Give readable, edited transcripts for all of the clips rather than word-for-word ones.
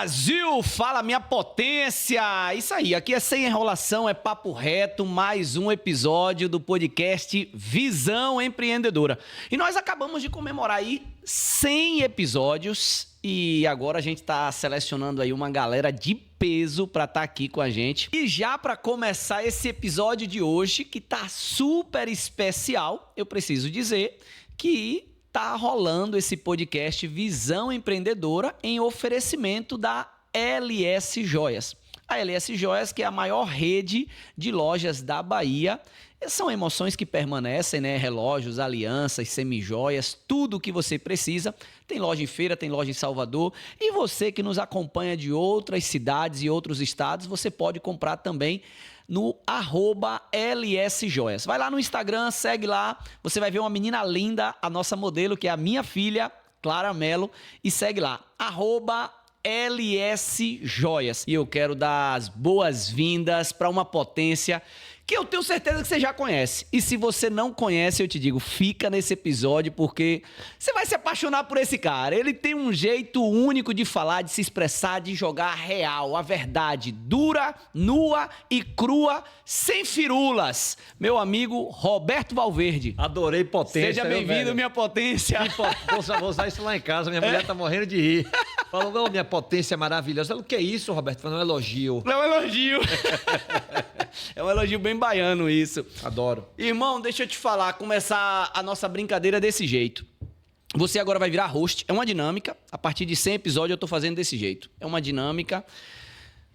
Brasil, fala minha potência! Isso aí, aqui é sem enrolação, é papo reto, mais um episódio do podcast Visão Empreendedora. E nós acabamos de comemorar aí 100 episódios e agora a gente está selecionando aí uma galera de peso para estar aqui com a gente. E já para começar esse episódio de hoje, que tá super especial, eu preciso dizer que tá rolando esse podcast Visão Empreendedora em oferecimento da LS Joias. A LS Joias, que é a maior rede de lojas da Bahia. São emoções que permanecem, né? Relógios, alianças, semijoias, tudo o que você precisa. Tem loja em Feira, tem loja em Salvador. E você que nos acompanha de outras cidades e outros estados, você pode comprar também no @LSJoias. Vai lá no Instagram, segue lá, você vai ver uma menina linda, a nossa modelo, que é a minha filha, Clara Mello, e segue lá, @LSJoias. E eu quero dar as boas-vindas para uma potência que eu tenho certeza que você já conhece. E se você não conhece, eu te digo, fica nesse episódio porque você vai se apaixonar por esse cara. Ele tem um jeito único de falar, de se expressar, de jogar real, a verdade, dura, nua e crua, sem firulas. Meu amigo Roberto Valverde. Adorei potência. Seja bem-vindo, minha potência. Vou usar isso lá em casa, minha mulher tá morrendo de rir. Falou, minha potência é maravilhosa. O que é isso, Roberto? Falou, um elogio. Não é um elogio. É um elogio bem baiano isso. Adoro. Irmão, deixa eu te falar, começar a nossa brincadeira desse jeito. Você agora vai virar host, é uma dinâmica. A partir de 100 episódios eu tô fazendo desse jeito. É uma dinâmica.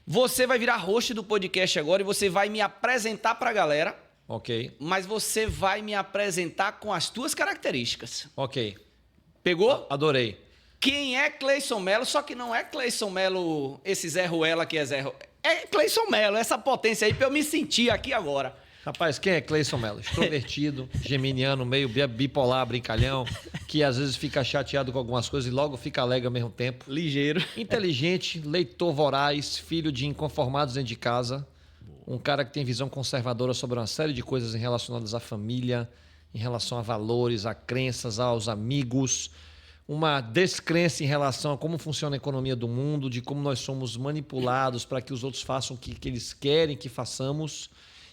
Você vai virar host do podcast agora e você vai me apresentar pra galera. Ok. Mas você vai me apresentar com as tuas características. Ok. Pegou? Adorei. Quem é Cleison Mello, só que não é Cleison Mello, esse Zé Ruela que é Zé Ruela. É Cleison Mello, essa potência aí pra eu me sentir aqui agora. Rapaz, quem é Cleison Mello? Extrovertido, geminiano, meio bipolar, brincalhão, que às vezes fica chateado com algumas coisas e logo fica alegre ao mesmo tempo. Ligeiro. Inteligente, leitor voraz, filho de inconformados dentro de casa. Um cara que tem visão conservadora sobre uma série de coisas relacionadas à família, em relação a valores, a crenças, aos amigos. Uma descrença em relação a como funciona a economia do mundo, de como nós somos manipulados para que os outros façam o que eles querem que façamos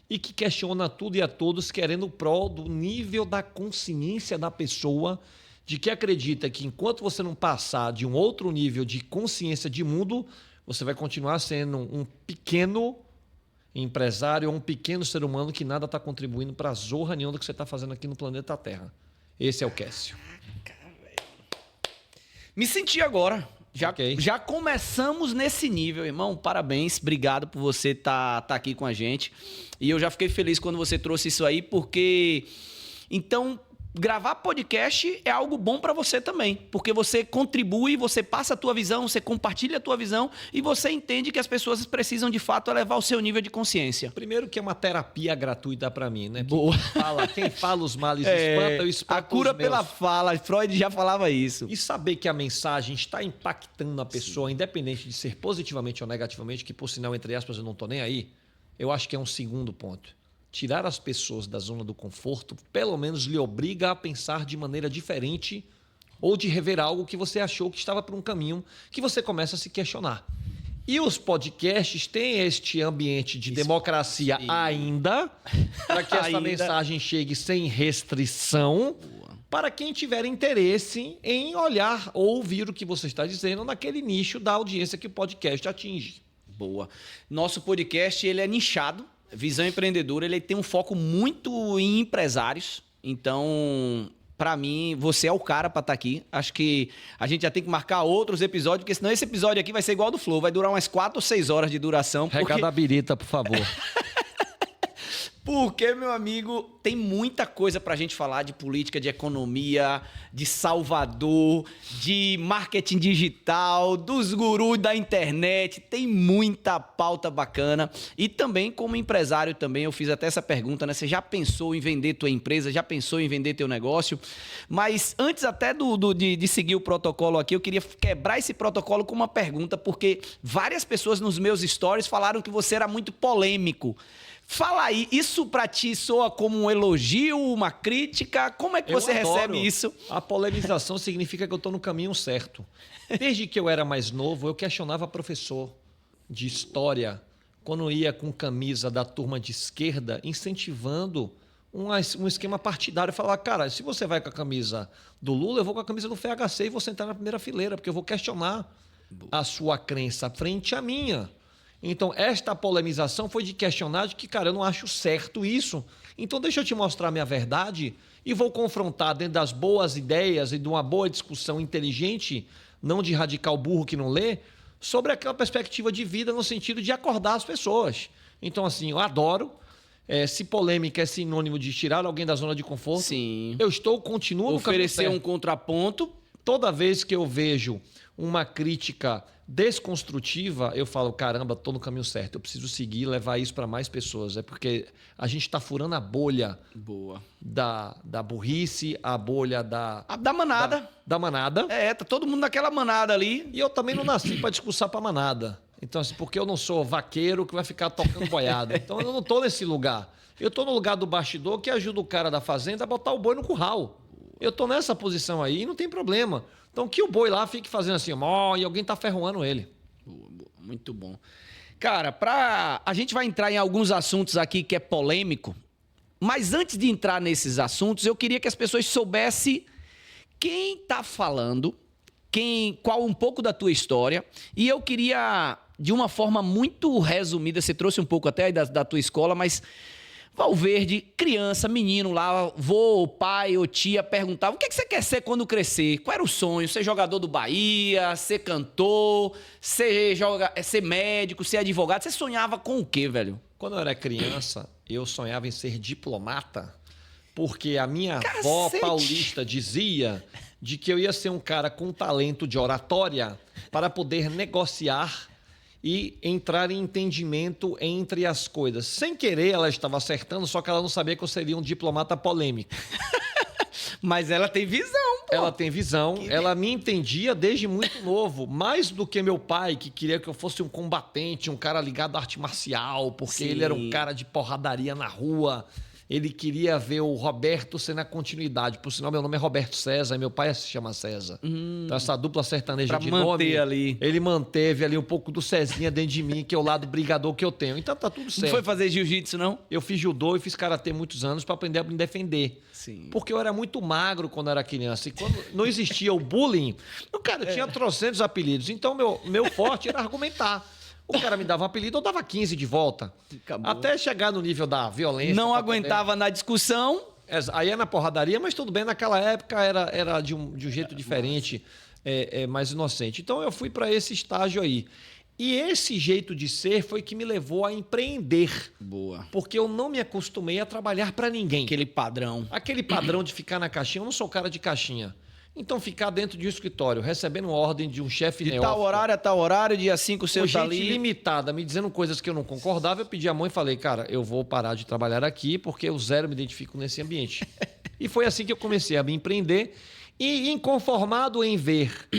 e que questiona tudo e a todos querendo o prol do nível da consciência da pessoa, de que acredita que enquanto você não passar de um outro nível de consciência de mundo, você vai continuar sendo um pequeno empresário ou um pequeno ser humano que nada está contribuindo para a zorra nenhuma do que você está fazendo aqui no planeta Terra. Esse é o Cássio. Me senti agora. Okay. Já começamos nesse nível, irmão. Parabéns, obrigado por você tá aqui com a gente. E eu já fiquei feliz quando você trouxe isso aí, porque então gravar podcast é algo bom para você também, porque você contribui, você passa a tua visão, você compartilha a tua visão e você entende que as pessoas precisam de fato elevar o seu nível de consciência. Primeiro que é uma terapia gratuita para mim, né? Boa. Quem fala os males espanta, eu espanto a cura os meus. pela fala, Freud já falava isso. E saber que a mensagem está impactando a pessoa, independente de ser positivamente ou negativamente, que por sinal, entre aspas, eu não tô nem aí, eu acho que é um segundo ponto. Tirar as pessoas da zona do conforto, pelo menos lhe obriga a pensar de maneira diferente ou de rever algo que você achou que estava por um caminho que você começa a se questionar. E os podcasts têm este ambiente de democracia ainda, para que essa mensagem chegue sem restrição, para quem tiver interesse em olhar ou ouvir o que você está dizendo naquele nicho da audiência que o podcast atinge. Boa. Nosso podcast ele é nichado. Visão Empreendedora, ele tem um foco muito em empresários. Então, para mim, você é o cara para estar aqui. Acho que a gente já tem que marcar outros episódios, porque senão esse episódio aqui vai ser igual ao do Flow. Vai durar umas 4 ou 6 horas de duração. Recado a birita, por favor. Porque, meu amigo, tem muita coisa pra gente falar de política, de economia, de Salvador, de marketing digital, dos gurus da internet. Tem muita pauta bacana. E também, como empresário, também eu fiz até essa pergunta, né? Você já pensou em vender tua empresa? Já pensou em vender teu negócio? Mas antes até de seguir o protocolo aqui, eu queria quebrar esse protocolo com uma pergunta, porque várias pessoas nos meus stories falaram que você era muito polêmico. Fala aí, isso pra ti soa como um elogio, uma crítica? Como é que você recebe isso? A polemização significa que eu estou no caminho certo. Desde que eu era mais novo, eu questionava professor de história quando ia com camisa da turma de esquerda, incentivando um esquema partidário. Eu falava, cara, se você vai com a camisa do Lula, eu vou com a camisa do FHC e vou sentar na primeira fileira, porque eu vou questionar a sua crença frente à minha. Então, esta polemização foi de questionar de que, cara, eu não acho certo isso. Então, deixa eu te mostrar a minha verdade e vou confrontar dentro das boas ideias e de uma boa discussão inteligente, não de radical burro que não lê, sobre aquela perspectiva de vida no sentido de acordar as pessoas. Então, assim, eu adoro. Se polêmica é sinônimo de tirar alguém da zona de conforto, sim, continuo no oferecer um contraponto. Toda vez que eu vejo uma crítica desconstrutiva, eu falo, caramba, estou no caminho certo, eu preciso seguir e levar isso para mais pessoas. É porque a gente está furando a bolha da burrice, a bolha da manada. Da manada. Tá todo mundo naquela manada ali. E eu também não nasci para discursar para manada. Então, assim, porque eu não sou vaqueiro que vai ficar tocando boiada. Então, eu não estou nesse lugar. Eu estou no lugar do bastidor que ajuda o cara da fazenda a botar o boi no curral. Eu estou nessa posição aí e não tem problema. Então, que o boi lá fique fazendo assim, e alguém está ferroando ele. Muito bom. Cara, a gente vai entrar em alguns assuntos aqui que é polêmico, mas antes de entrar nesses assuntos, eu queria que as pessoas soubessem quem está falando, qual um pouco da tua história, e eu queria, de uma forma muito resumida, você trouxe um pouco até da tua escola, mas Valverde, criança, menino lá, vô, pai ou tia perguntava: o que você quer ser quando crescer? Qual era o sonho? Ser jogador do Bahia, ser cantor, ser médico, ser advogado? Você sonhava com o quê, velho? Quando eu era criança, eu sonhava em ser diplomata, porque a minha avó paulista dizia de que eu ia ser um cara com talento de oratória para poder negociar e entrar em entendimento entre as coisas. Sem querer, ela estava acertando, só que ela não sabia que eu seria um diplomata polêmico. Mas ela tem visão, pô. Ela tem visão, ela me entendia desde muito novo, mais do que meu pai, que queria que eu fosse um combatente, um cara ligado à arte marcial, porque ele era um cara de porradaria na rua. Ele queria ver o Roberto sendo a continuidade. Por sinal, meu nome é Roberto César e meu pai se chama César. Então, essa dupla sertaneja de nome, ali. Ele manteve ali um pouco do Cezinha dentro de mim, que é o lado brigador que eu tenho. Então, tá tudo certo. Não foi fazer jiu-jitsu, não? Eu fiz judô e fiz karatê muitos anos para aprender a me defender. Sim. Porque eu era muito magro quando era criança. E quando não existia o bullying, cara, eu tinha trocentos apelidos. Então, meu forte era argumentar. O cara me dava um apelido, eu dava 15 de volta. Acabou. Até chegar no nível da violência. Não aguentava na discussão. Aí é na porradaria, mas tudo bem, naquela época era de um jeito diferente, mais inocente. Então eu fui para esse estágio aí. E esse jeito de ser foi que me levou a empreender. Boa. Porque eu não me acostumei a trabalhar para ninguém. Aquele padrão de ficar na caixinha, eu não sou cara de caixinha. Então, ficar dentro de um escritório, recebendo ordem de um chefe neófito... De tal horário a tal horário, dia 5 o seu tá ali... gente limitada, me dizendo coisas que eu não concordava, eu pedi a mão e falei, cara, eu vou parar de trabalhar aqui porque eu zero me identifico nesse ambiente. E foi assim que eu comecei a me empreender. E inconformado em ver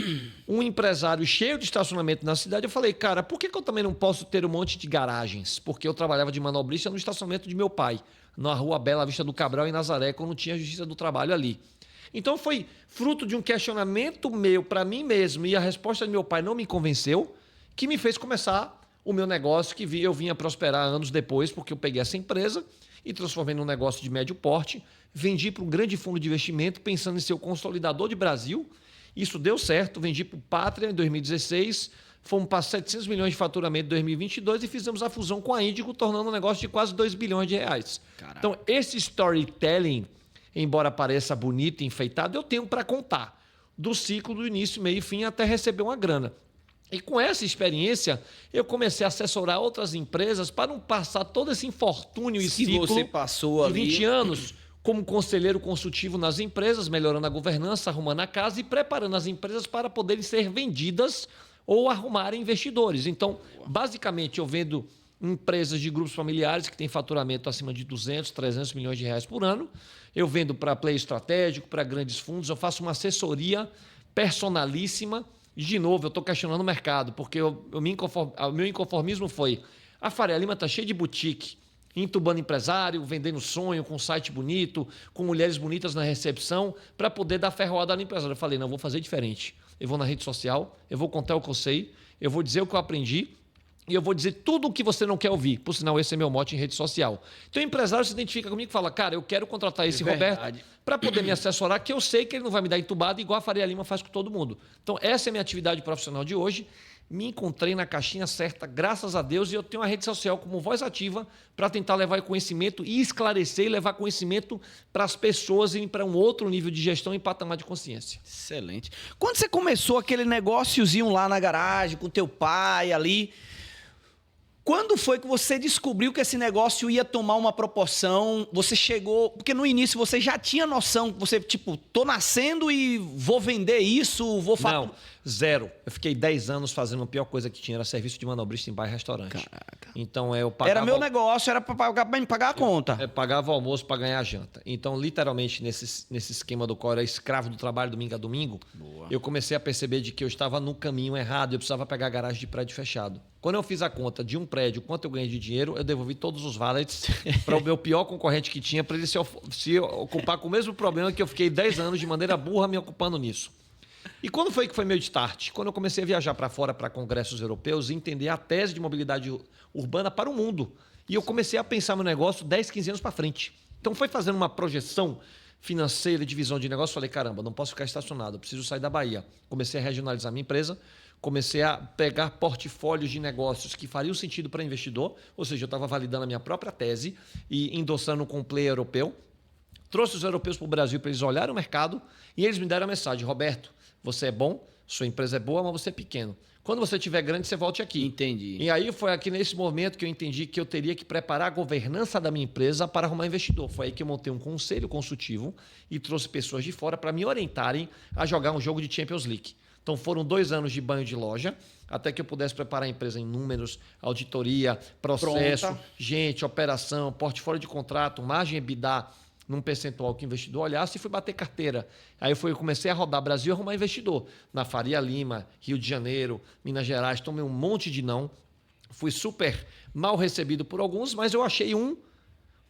um empresário cheio de estacionamento na cidade, eu falei, cara, por que eu também não posso ter um monte de garagens? Porque eu trabalhava de manobrista no estacionamento de meu pai, na Rua Bela Vista do Cabral, em Nazaré, quando tinha a Justiça do Trabalho ali. Então foi fruto de um questionamento meu para mim mesmo e a resposta do meu pai não me convenceu, que me fez começar o meu negócio, que eu vinha prosperar anos depois, porque eu peguei essa empresa e transformei num negócio de médio porte, vendi para um grande fundo de investimento, pensando em ser o consolidador de Brasil. Isso deu certo, vendi para o Pátria em 2016, fomos para 700 milhões de faturamento em 2022 e fizemos a fusão com a Índigo, tornando um negócio de quase 2 bilhões de reais. Caraca. Então, esse storytelling, embora pareça bonito e enfeitado, eu tenho para contar do ciclo do início, meio e fim até receber uma grana. E com essa experiência, eu comecei a assessorar outras empresas para não passar todo esse infortúnio e ciclo você passou de 20 anos como conselheiro consultivo nas empresas, melhorando a governança, arrumando a casa e preparando as empresas para poderem ser vendidas ou arrumarem investidores. Então, basicamente, eu vendo empresas de grupos familiares que têm faturamento acima de 200, 300 milhões de reais por ano. Eu vendo para play estratégico, para grandes fundos. Eu faço uma assessoria personalíssima. E, de novo, eu estou questionando o mercado, porque o meu inconformismo foi: a Faria Lima está cheia de boutique, entubando empresário, vendendo sonho, com um site bonito, com mulheres bonitas na recepção, para poder dar ferroada no empresário. Eu falei, não, eu vou fazer diferente. Eu vou na rede social, eu vou contar o que eu sei, eu vou dizer o que eu aprendi, e eu vou dizer tudo o que você não quer ouvir. Por sinal, esse é meu mote em rede social. Então, o empresário se identifica comigo e fala, cara, eu quero contratar esse Roberto para poder me assessorar, que eu sei que ele não vai me dar entubado igual a Faria Lima faz com todo mundo. Então, essa é a minha atividade profissional de hoje. Me encontrei na caixinha certa, graças a Deus, e eu tenho uma rede social como voz ativa para tentar levar conhecimento e esclarecer e levar conhecimento para as pessoas irem para um outro nível de gestão e patamar de consciência. Excelente. Quando você começou aquele negóciozinho lá na garagem com teu pai ali, quando foi que você descobriu que esse negócio ia tomar uma proporção? Você chegou... Porque no início você já tinha noção, você tipo, tô nascendo e vou vender isso, vou... Não, zero. Eu fiquei 10 anos fazendo a pior coisa que tinha, era serviço de manobrista em bar e restaurante. Caraca. Então eu pagava... Era meu negócio, era para pagar a conta. Eu pagava o almoço para ganhar a janta. Então, literalmente, nesse esquema do qual eu era escravo do trabalho domingo a domingo, eu comecei a perceber de que eu estava no caminho errado, eu precisava pegar a garagem de prédio fechado. Quando eu fiz a conta de um prédio, quanto eu ganhei de dinheiro, eu devolvi todos os valets para o meu pior concorrente que tinha, para ele se ocupar com o mesmo problema que eu fiquei 10 anos de maneira burra me ocupando nisso. E quando foi que foi meu start? Quando eu comecei a viajar para fora, para congressos europeus, e entender a tese de mobilidade urbana para o mundo. E eu comecei a pensar meu negócio 10, 15 anos para frente. Então foi fazendo uma projeção financeira e de visão de negócio. Falei, caramba, não posso ficar estacionado, eu preciso sair da Bahia. Comecei a regionalizar minha empresa, comecei a pegar portfólios de negócios que fariam sentido para investidor, ou seja, eu estava validando a minha própria tese e endossando com um player europeu. Trouxe os europeus para o Brasil para eles olharem o mercado e eles me deram a mensagem, Roberto, você é bom, sua empresa é boa, mas você é pequeno. Quando você estiver grande, você volte aqui. Entendi. E aí foi aqui nesse momento que eu entendi que eu teria que preparar a governança da minha empresa para arrumar investidor. Foi aí que eu montei um conselho consultivo e trouxe pessoas de fora para me orientarem a jogar um jogo de Champions League. Então foram 2 anos de banho de loja, até que eu pudesse preparar a empresa em números, auditoria, processo, Pronta. gente, operação, portfólio de contrato, margem EBITDA, num percentual que o investidor olhasse, e fui bater carteira. Aí eu comecei a rodar Brasil e arrumar investidor. Na Faria Lima, Rio de Janeiro, Minas Gerais, tomei um monte de não. Fui super mal recebido por alguns, mas eu achei um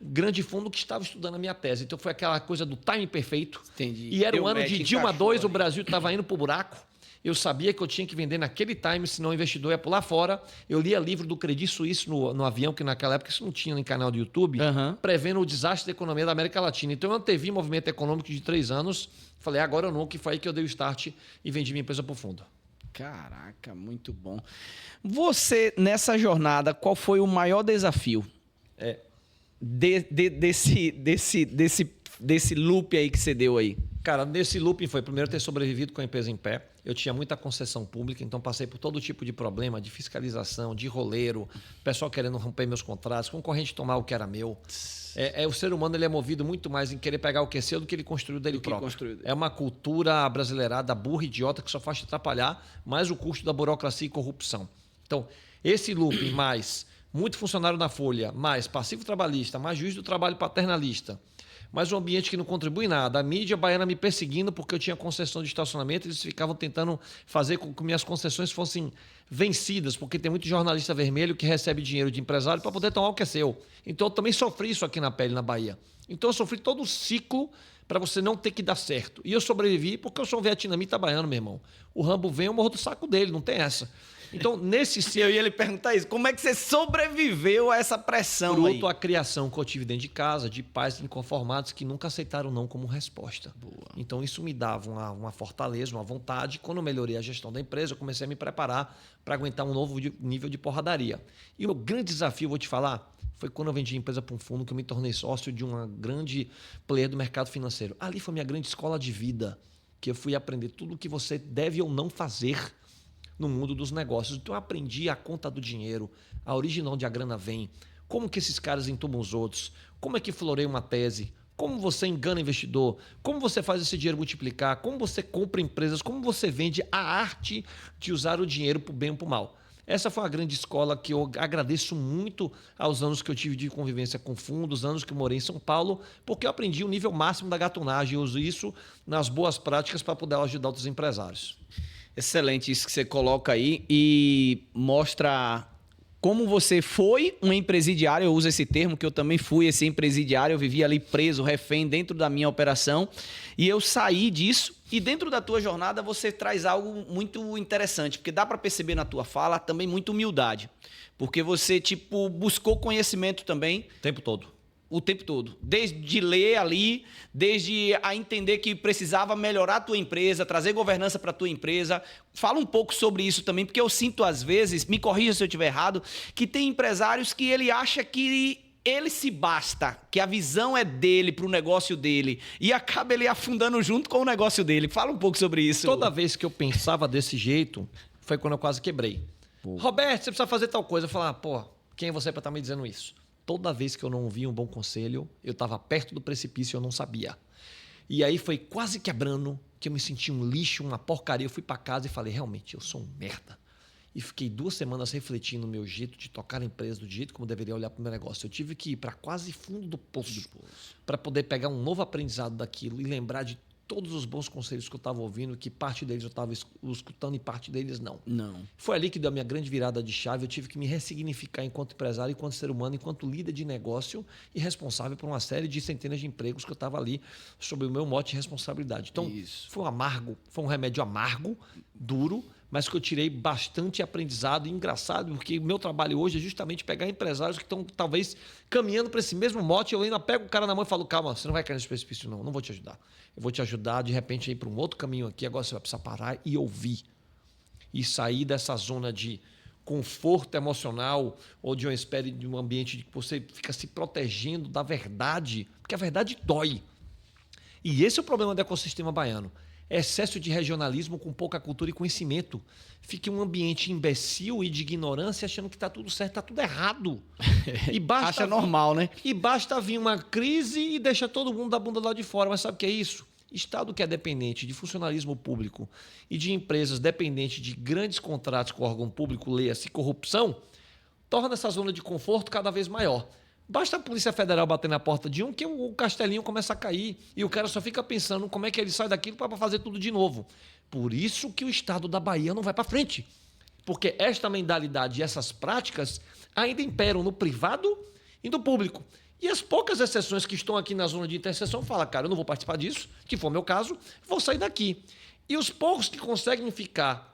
grande fundo que estava estudando a minha tese. Então foi aquela coisa do time perfeito. Entendi. E era Teu o ano match de Dilma encaixou 2, o ali. Brasil estava indo para o buraco. Eu sabia que eu tinha que vender naquele time, senão o investidor ia pular fora. Eu lia livro do Credit Suisse no avião, que naquela época isso não tinha no canal do YouTube, prevendo o desastre da economia da América Latina. Então eu antevi movimento econômico de 3 anos. Falei, agora eu não, que foi aí que eu dei o start e vendi minha empresa para o fundo. Caraca, muito bom. Você, nessa jornada, qual foi o maior desafio desse loop aí que você deu aí? Cara, nesse looping foi primeiro ter sobrevivido com a empresa em pé. Eu tinha muita concessão pública, então passei por todo tipo de problema, de fiscalização, de roleiro, pessoal querendo romper meus contratos, concorrente tomar o que era meu. O ser humano ele é movido muito mais em querer pegar o que é seu do que ele construiu dele próprio. É uma cultura brasileirada burra, idiota, que só faz te atrapalhar, mais o custo da burocracia e corrupção. Então, esse looping mais muito funcionário na Folha, mais passivo trabalhista, mais juiz do trabalho paternalista, mas um ambiente que não contribui nada. A mídia baiana me perseguindo porque eu tinha concessão de estacionamento, eles ficavam tentando fazer com que minhas concessões fossem vencidas, porque tem muito jornalista vermelho que recebe dinheiro de empresário para poder tomar o que é seu. Então eu também sofri isso aqui na pele, na Bahia. Então eu sofri todo o ciclo para você não ter que dar certo. E eu sobrevivi porque eu sou um vietnamita baiano, meu irmão. O Rambo vem, eu morro do saco dele, não tem essa. Então, nesse ciclo... Eu ia lhe perguntar isso. Como é que você sobreviveu a essa pressão aí? Fruto a criação que eu tive dentro de casa, de pais inconformados que nunca aceitaram não como resposta. Boa. Então, isso me dava uma fortaleza, uma vontade. Quando eu melhorei a gestão da empresa, eu comecei a me preparar para aguentar um novo nível de porradaria. E o meu grande desafio, vou te falar, foi quando eu vendi a empresa para um fundo que eu me tornei sócio de uma grande player do mercado financeiro. Ali foi minha grande escola de vida, que eu fui aprender tudo o que você deve ou não fazer no mundo dos negócios. Então eu aprendi a conta do dinheiro, a origem onde a grana vem, como que esses caras entubam os outros, como é que floreia uma tese, como você engana investidor, como você faz esse dinheiro multiplicar, como você compra empresas, como você vende, a arte de usar o dinheiro para o bem ou para o mal. Essa foi uma grande escola que eu agradeço muito aos anos que eu tive de convivência com fundos, anos que eu morei em São Paulo, porque eu aprendi o nível máximo da gatunagem e uso isso nas boas práticas para poder ajudar outros empresários. Excelente isso que você coloca aí e mostra como você foi um empresidiário, eu uso esse termo, que eu também fui esse empresidiário, eu vivia ali preso, refém dentro da minha operação, e eu saí disso, e dentro da tua jornada você traz algo muito interessante, porque dá para perceber na tua fala também muita humildade, porque você, tipo, buscou conhecimento também. O tempo todo. Desde ler ali, desde a entender que precisava melhorar a tua empresa, trazer governança para a tua empresa. Fala um pouco sobre isso também, porque eu sinto às vezes, me corrija se eu estiver errado, que tem empresários que ele acha que ele se basta, que a visão é dele para o negócio dele e acaba ele afundando junto com o negócio dele. Fala um pouco sobre isso. Toda vez que eu pensava desse jeito, foi quando eu quase quebrei. Roberto, você precisa fazer tal coisa. Eu falava, pô, quem é você para estar me dizendo isso? Toda vez que eu não ouvia um bom conselho, eu estava perto do precipício e eu não sabia. E aí foi quase quebrando, que eu me senti um lixo, uma porcaria. Eu fui para casa e falei, realmente, eu sou um merda. E fiquei 2 semanas refletindo no meu jeito de tocar a empresa, do jeito como eu deveria olhar para o meu negócio. Eu tive que ir para quase fundo do poço para poder pegar um novo aprendizado daquilo e lembrar de todos os bons conselhos que eu estava ouvindo, que parte deles eu estava escutando e parte deles não. Foi ali que deu a minha grande virada de chave. Eu tive que me ressignificar enquanto empresário, enquanto ser humano, enquanto líder de negócio e responsável por uma série de centenas de empregos que eu estava ali sob o meu mote de responsabilidade. Então, foi um remédio amargo, duro, mas que eu tirei bastante aprendizado e engraçado, porque o meu trabalho hoje é justamente pegar empresários que estão talvez caminhando para esse mesmo mote. Eu ainda pego o cara na mão e falo, calma, você não vai cair nesse precipício não vou te ajudar. Eu vou te ajudar, de repente, a ir para um outro caminho aqui. Agora você vai precisar parar e ouvir. E sair dessa zona de conforto emocional ou de uma espécie de um ambiente que você fica se protegendo da verdade, porque a verdade dói. E esse é o problema do ecossistema baiano. Excesso de regionalismo com pouca cultura e conhecimento. Fica um ambiente imbecil e de ignorância, achando que está tudo certo, está tudo errado. E acha normal, né? E basta vir uma crise e deixa todo mundo da bunda lá de fora. Mas sabe o que é isso? Estado que é dependente de funcionalismo público e de empresas dependentes de grandes contratos com o órgão público, leia-se corrupção, torna essa zona de conforto cada vez maior. Basta a Polícia Federal bater na porta de um que o castelinho começa a cair e o cara só fica pensando como é que ele sai daquilo para fazer tudo de novo. Por isso que o estado da Bahia não vai para frente. Porque esta mentalidade e essas práticas ainda imperam no privado e no público. E as poucas exceções que estão aqui na zona de interseção falam, cara, eu não vou participar disso, que for o meu caso, vou sair daqui. E os poucos que conseguem ficar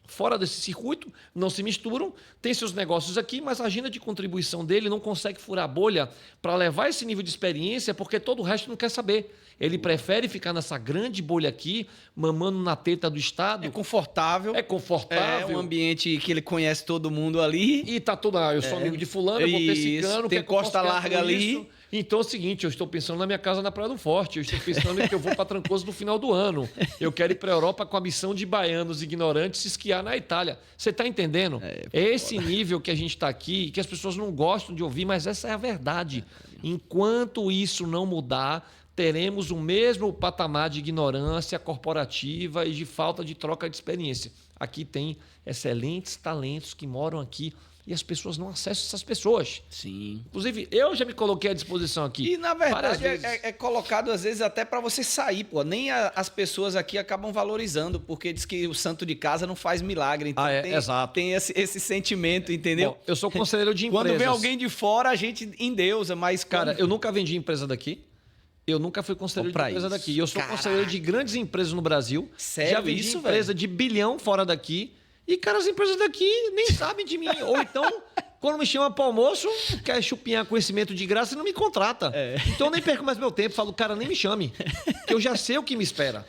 fora desse circuito, não se misturam, tem seus negócios aqui, mas a agenda de contribuição dele não consegue furar a bolha para levar esse nível de experiência, porque todo o resto não quer saber. Ele prefere ficar nessa grande bolha aqui, mamando na teta do Estado. É confortável. É um ambiente que ele conhece todo mundo ali. E tá todo, eu sou amigo de fulano, eu vou ter ciclano. Tem costa larga ali. Isso? Então é o seguinte, eu estou pensando na minha casa na Praia do Forte, eu estou pensando que eu vou para Trancoso no final do ano. Eu quero ir para a Europa com a missão de baianos ignorantes esquiar na Itália. Você está entendendo? É esse nível que a gente está aqui, que as pessoas não gostam de ouvir, mas essa é a verdade. Enquanto isso não mudar, teremos o mesmo patamar de ignorância corporativa e de falta de troca de experiência. Aqui tem excelentes talentos que moram aqui e as pessoas não acessam essas pessoas. Sim. Inclusive, eu já me coloquei à disposição aqui. E, na verdade, é colocado, às vezes, até para você sair, pô. Nem as pessoas aqui acabam valorizando, porque diz que o santo de casa não faz milagre. Então, exato. Tem esse sentimento, entendeu? Bom, eu sou conselheiro de empresas. Quando vem alguém de fora, a gente endeusa, mas... Cara, eu nunca vendi empresa daqui. Eu nunca fui conselheiro de empresa daqui. Eu sou conselheiro de grandes empresas no Brasil. Sério? Já vendi empresa de bilhão fora daqui. E, cara, as empresas daqui nem sabem de mim. Ou então, quando me chama para almoço, quer chupinhar conhecimento de graça e não me contrata. Então, eu nem perco mais meu tempo. Falo, cara, nem me chame. Que eu já sei o que me espera.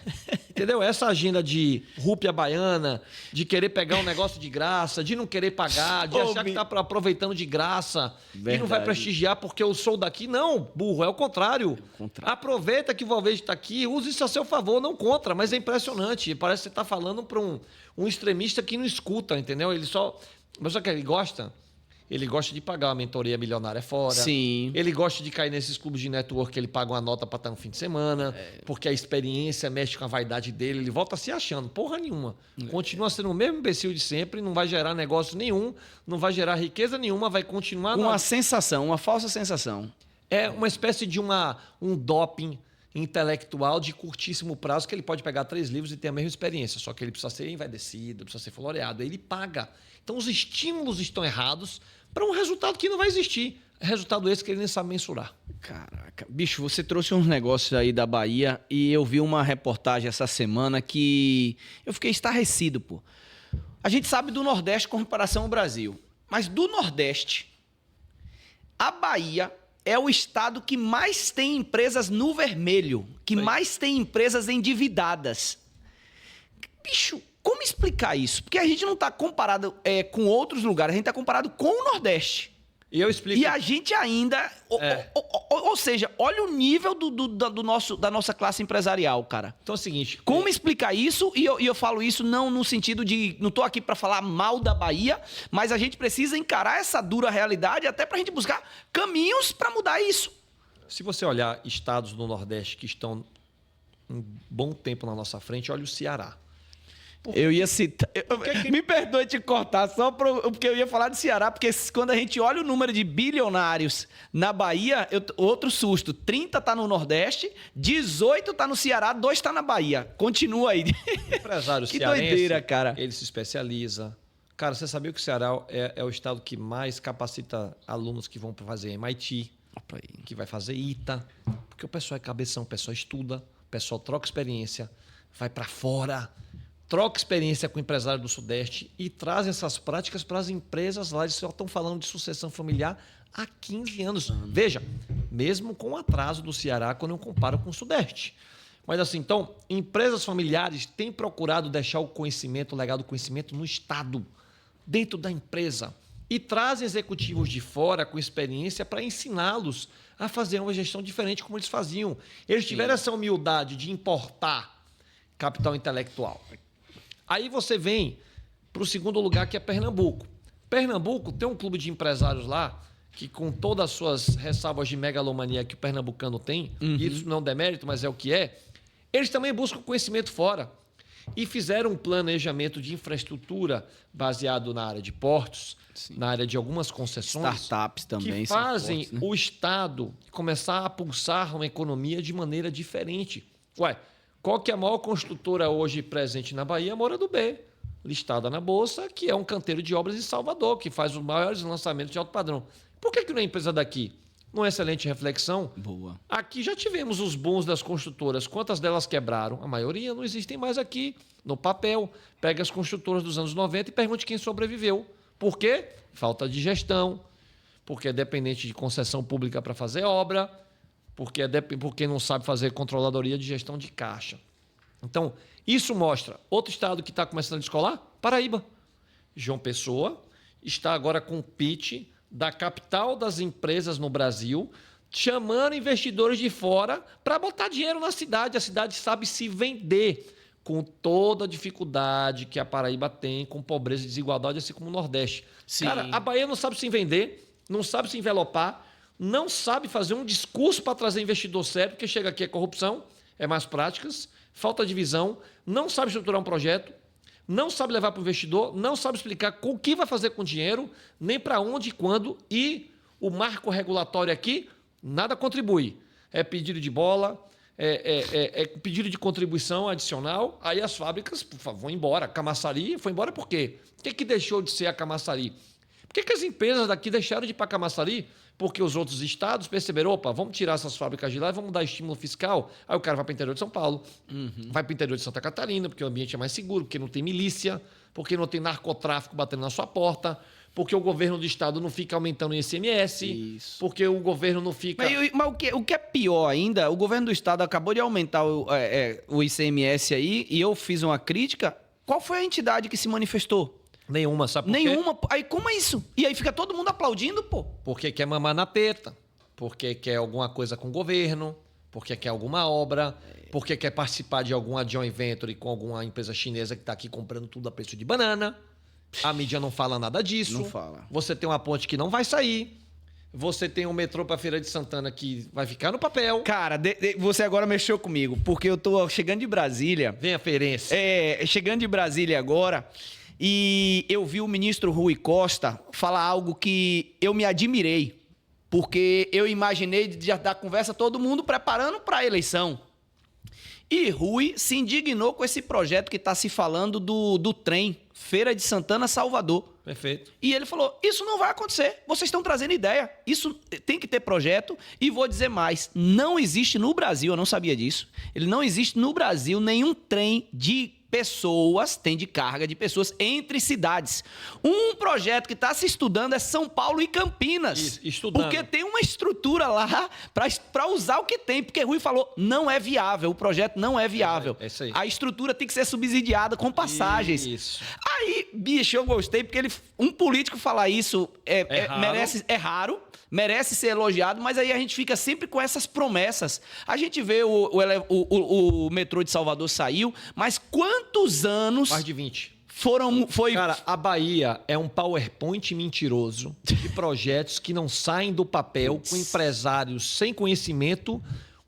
Entendeu? Essa agenda de rúpia baiana, de querer pegar um negócio de graça, de não querer pagar, de achar que tá aproveitando de graça e não vai prestigiar porque eu sou daqui. Não, burro, é o contrário. Aproveita que o Valverde está aqui, use isso a seu favor, não contra, mas é impressionante. Parece que você está falando para um extremista que não escuta, entendeu? Ele só... Mas só que ele gosta... Ele gosta de pagar uma mentoria milionária fora. Sim. Ele gosta de cair nesses clubes de network que ele paga uma nota para estar no fim de semana, porque a experiência mexe com a vaidade dele. Ele volta se achando. Porra nenhuma. Continua sendo o mesmo imbecil de sempre, não vai gerar negócio nenhum, não vai gerar riqueza nenhuma, vai continuar... Uma sensação, uma falsa sensação. É uma espécie de um doping intelectual de curtíssimo prazo que ele pode pegar 3 livros e ter a mesma experiência, só que ele precisa ser envaidecido, precisa ser floreado. Ele paga. Então, os estímulos estão errados para um resultado que não vai existir. Resultado esse que ele nem sabe mensurar. Caraca, bicho, você trouxe uns negócios aí da Bahia e eu vi uma reportagem essa semana que eu fiquei estarrecido, pô. A gente sabe do Nordeste com comparação ao Brasil, mas do Nordeste, a Bahia é o estado que mais tem empresas no vermelho, que mais tem empresas endividadas. Bicho, como explicar isso? Porque a gente não está comparado com outros lugares, a gente está comparado com o Nordeste. E eu explico. E a gente ainda... Ou seja, olha o nível da nossa classe empresarial, cara. Então é o seguinte... Como explicar isso? E eu falo isso não no sentido de... Não estou aqui para falar mal da Bahia, mas a gente precisa encarar essa dura realidade até para a gente buscar caminhos para mudar isso. Se você olhar estados do Nordeste que estão um bom tempo na nossa frente, olha o Ceará. Eu ia citar... Me perdoe te cortar, só porque eu ia falar de Ceará, porque quando a gente olha o número de bilionários na Bahia, outro susto, 30 tá no Nordeste, 18 tá no Ceará, 2 tá na Bahia. Continua aí. O empresário que cearense, doideira, cara. Ele se especializa. Cara, você sabia que o Ceará é o estado que mais capacita alunos que vão fazer MIT, que vai fazer ITA, porque o pessoal é cabeção, o pessoal estuda, o pessoal troca experiência, vai para fora... Troca experiência com o empresário do Sudeste e traz essas práticas para as empresas lá. Eles só estão falando de sucessão familiar há 15 anos. Veja, mesmo com o atraso do Ceará, quando eu comparo com o Sudeste. Mas assim, então, empresas familiares têm procurado deixar o conhecimento, o legado do conhecimento no Estado, dentro da empresa. E trazem executivos de fora com experiência para ensiná-los a fazer uma gestão diferente como eles faziam. Eles tiveram essa humildade de importar capital intelectual. Aí você vem para o segundo lugar, que é Pernambuco. Pernambuco tem um clube de empresários lá, que com todas as suas ressalvas de megalomania que o pernambucano tem, e isso não é um demérito, mas é o que é, eles também buscam conhecimento fora. E fizeram um planejamento de infraestrutura baseado na área de portos, na área de algumas concessões. Startups também. Que fazem fortes, né? o Estado começar a pulsar uma economia de maneira diferente. Ué, qual que é a maior construtora hoje presente na Bahia? Moura do B, listada na Bolsa, que é um canteiro de obras em Salvador, que faz os maiores lançamentos de alto padrão. Por que não é empresa daqui? Uma excelente reflexão. Boa. Aqui já tivemos os bons das construtoras. Quantas delas quebraram? A maioria não existem mais aqui, no papel. Pega as construtoras dos anos 90 e pergunte quem sobreviveu. Por quê? Falta de gestão, porque é dependente de concessão pública para fazer obra, porque não sabe fazer controladoria de gestão de caixa. Então, isso mostra. Outro estado que está começando a descolar? Paraíba. João Pessoa está agora com o pitch da capital das empresas no Brasil, chamando investidores de fora para botar dinheiro na cidade. A cidade sabe se vender, com toda a dificuldade que a Paraíba tem, com pobreza e desigualdade, assim como o Nordeste. Sim. Cara, a Bahia não sabe se vender, não sabe se envelopar, não sabe fazer um discurso para trazer investidor sério, porque chega aqui é corrupção, é más práticas, falta de visão, não sabe estruturar um projeto, não sabe levar para o investidor, não sabe explicar o que vai fazer com o dinheiro, nem para onde e quando, e o marco regulatório aqui, nada contribui. É pedido de bola, é pedido de contribuição adicional, aí as fábricas, por favor, vão embora. A Camaçari foi embora por quê? Por que deixou de ser a Camaçari? Por que as empresas daqui deixaram de ir para a Camaçari? Porque os outros estados perceberam, opa, vamos tirar essas fábricas de lá e vamos dar estímulo fiscal. Aí o cara vai para o interior de São Paulo, vai para o interior de Santa Catarina, porque o ambiente é mais seguro, porque não tem milícia, porque não tem narcotráfico batendo na sua porta, porque o governo do estado não fica aumentando o ICMS, Isso. porque o governo não fica... Mas o que é pior ainda, o governo do estado acabou de aumentar o ICMS aí, e eu fiz uma crítica. Qual foi a entidade que se manifestou? Nenhuma, sabe por quê? Nenhuma. Aí como é isso? E aí fica todo mundo aplaudindo, pô. Porque quer mamar na teta, porque quer alguma coisa com o governo, porque quer alguma obra, porque quer participar de alguma joint venture com alguma empresa chinesa que está aqui comprando tudo a preço de banana. A mídia não fala nada disso. Não fala. Você tem uma ponte que não vai sair. Você tem um metrô para Feira de Santana que vai ficar no papel. Cara, você agora mexeu comigo, porque eu tô chegando de Brasília. Venha, feirense. Chegando de Brasília agora, e eu vi o ministro Rui Costa falar algo que eu me admirei, porque eu imaginei da conversa todo mundo preparando para a eleição. E Rui se indignou com esse projeto que está se falando do trem Feira de Santana, Salvador. Perfeito. E ele falou, isso não vai acontecer, vocês estão trazendo ideia, isso tem que ter projeto. E vou dizer mais, não existe no Brasil, eu não sabia disso, não existe no Brasil nenhum trem de pessoas, tem de carga de pessoas entre cidades. Um projeto que está se estudando é São Paulo e Campinas. Isso, estudando. Porque tem uma estrutura lá para usar o que tem. Porque Rui falou, não é viável, o projeto não é viável. É isso aí. A estrutura tem que ser subsidiada com passagens. Isso. Aí, bicho, eu gostei, porque um político falar isso Raro. merece ser elogiado, mas aí a gente fica sempre com essas promessas. A gente vê o metrô de Salvador saiu, mas quantos anos Mais de 20. foi... Cara, a Bahia é um PowerPoint mentiroso de projetos que não saem do papel, com empresários sem conhecimento,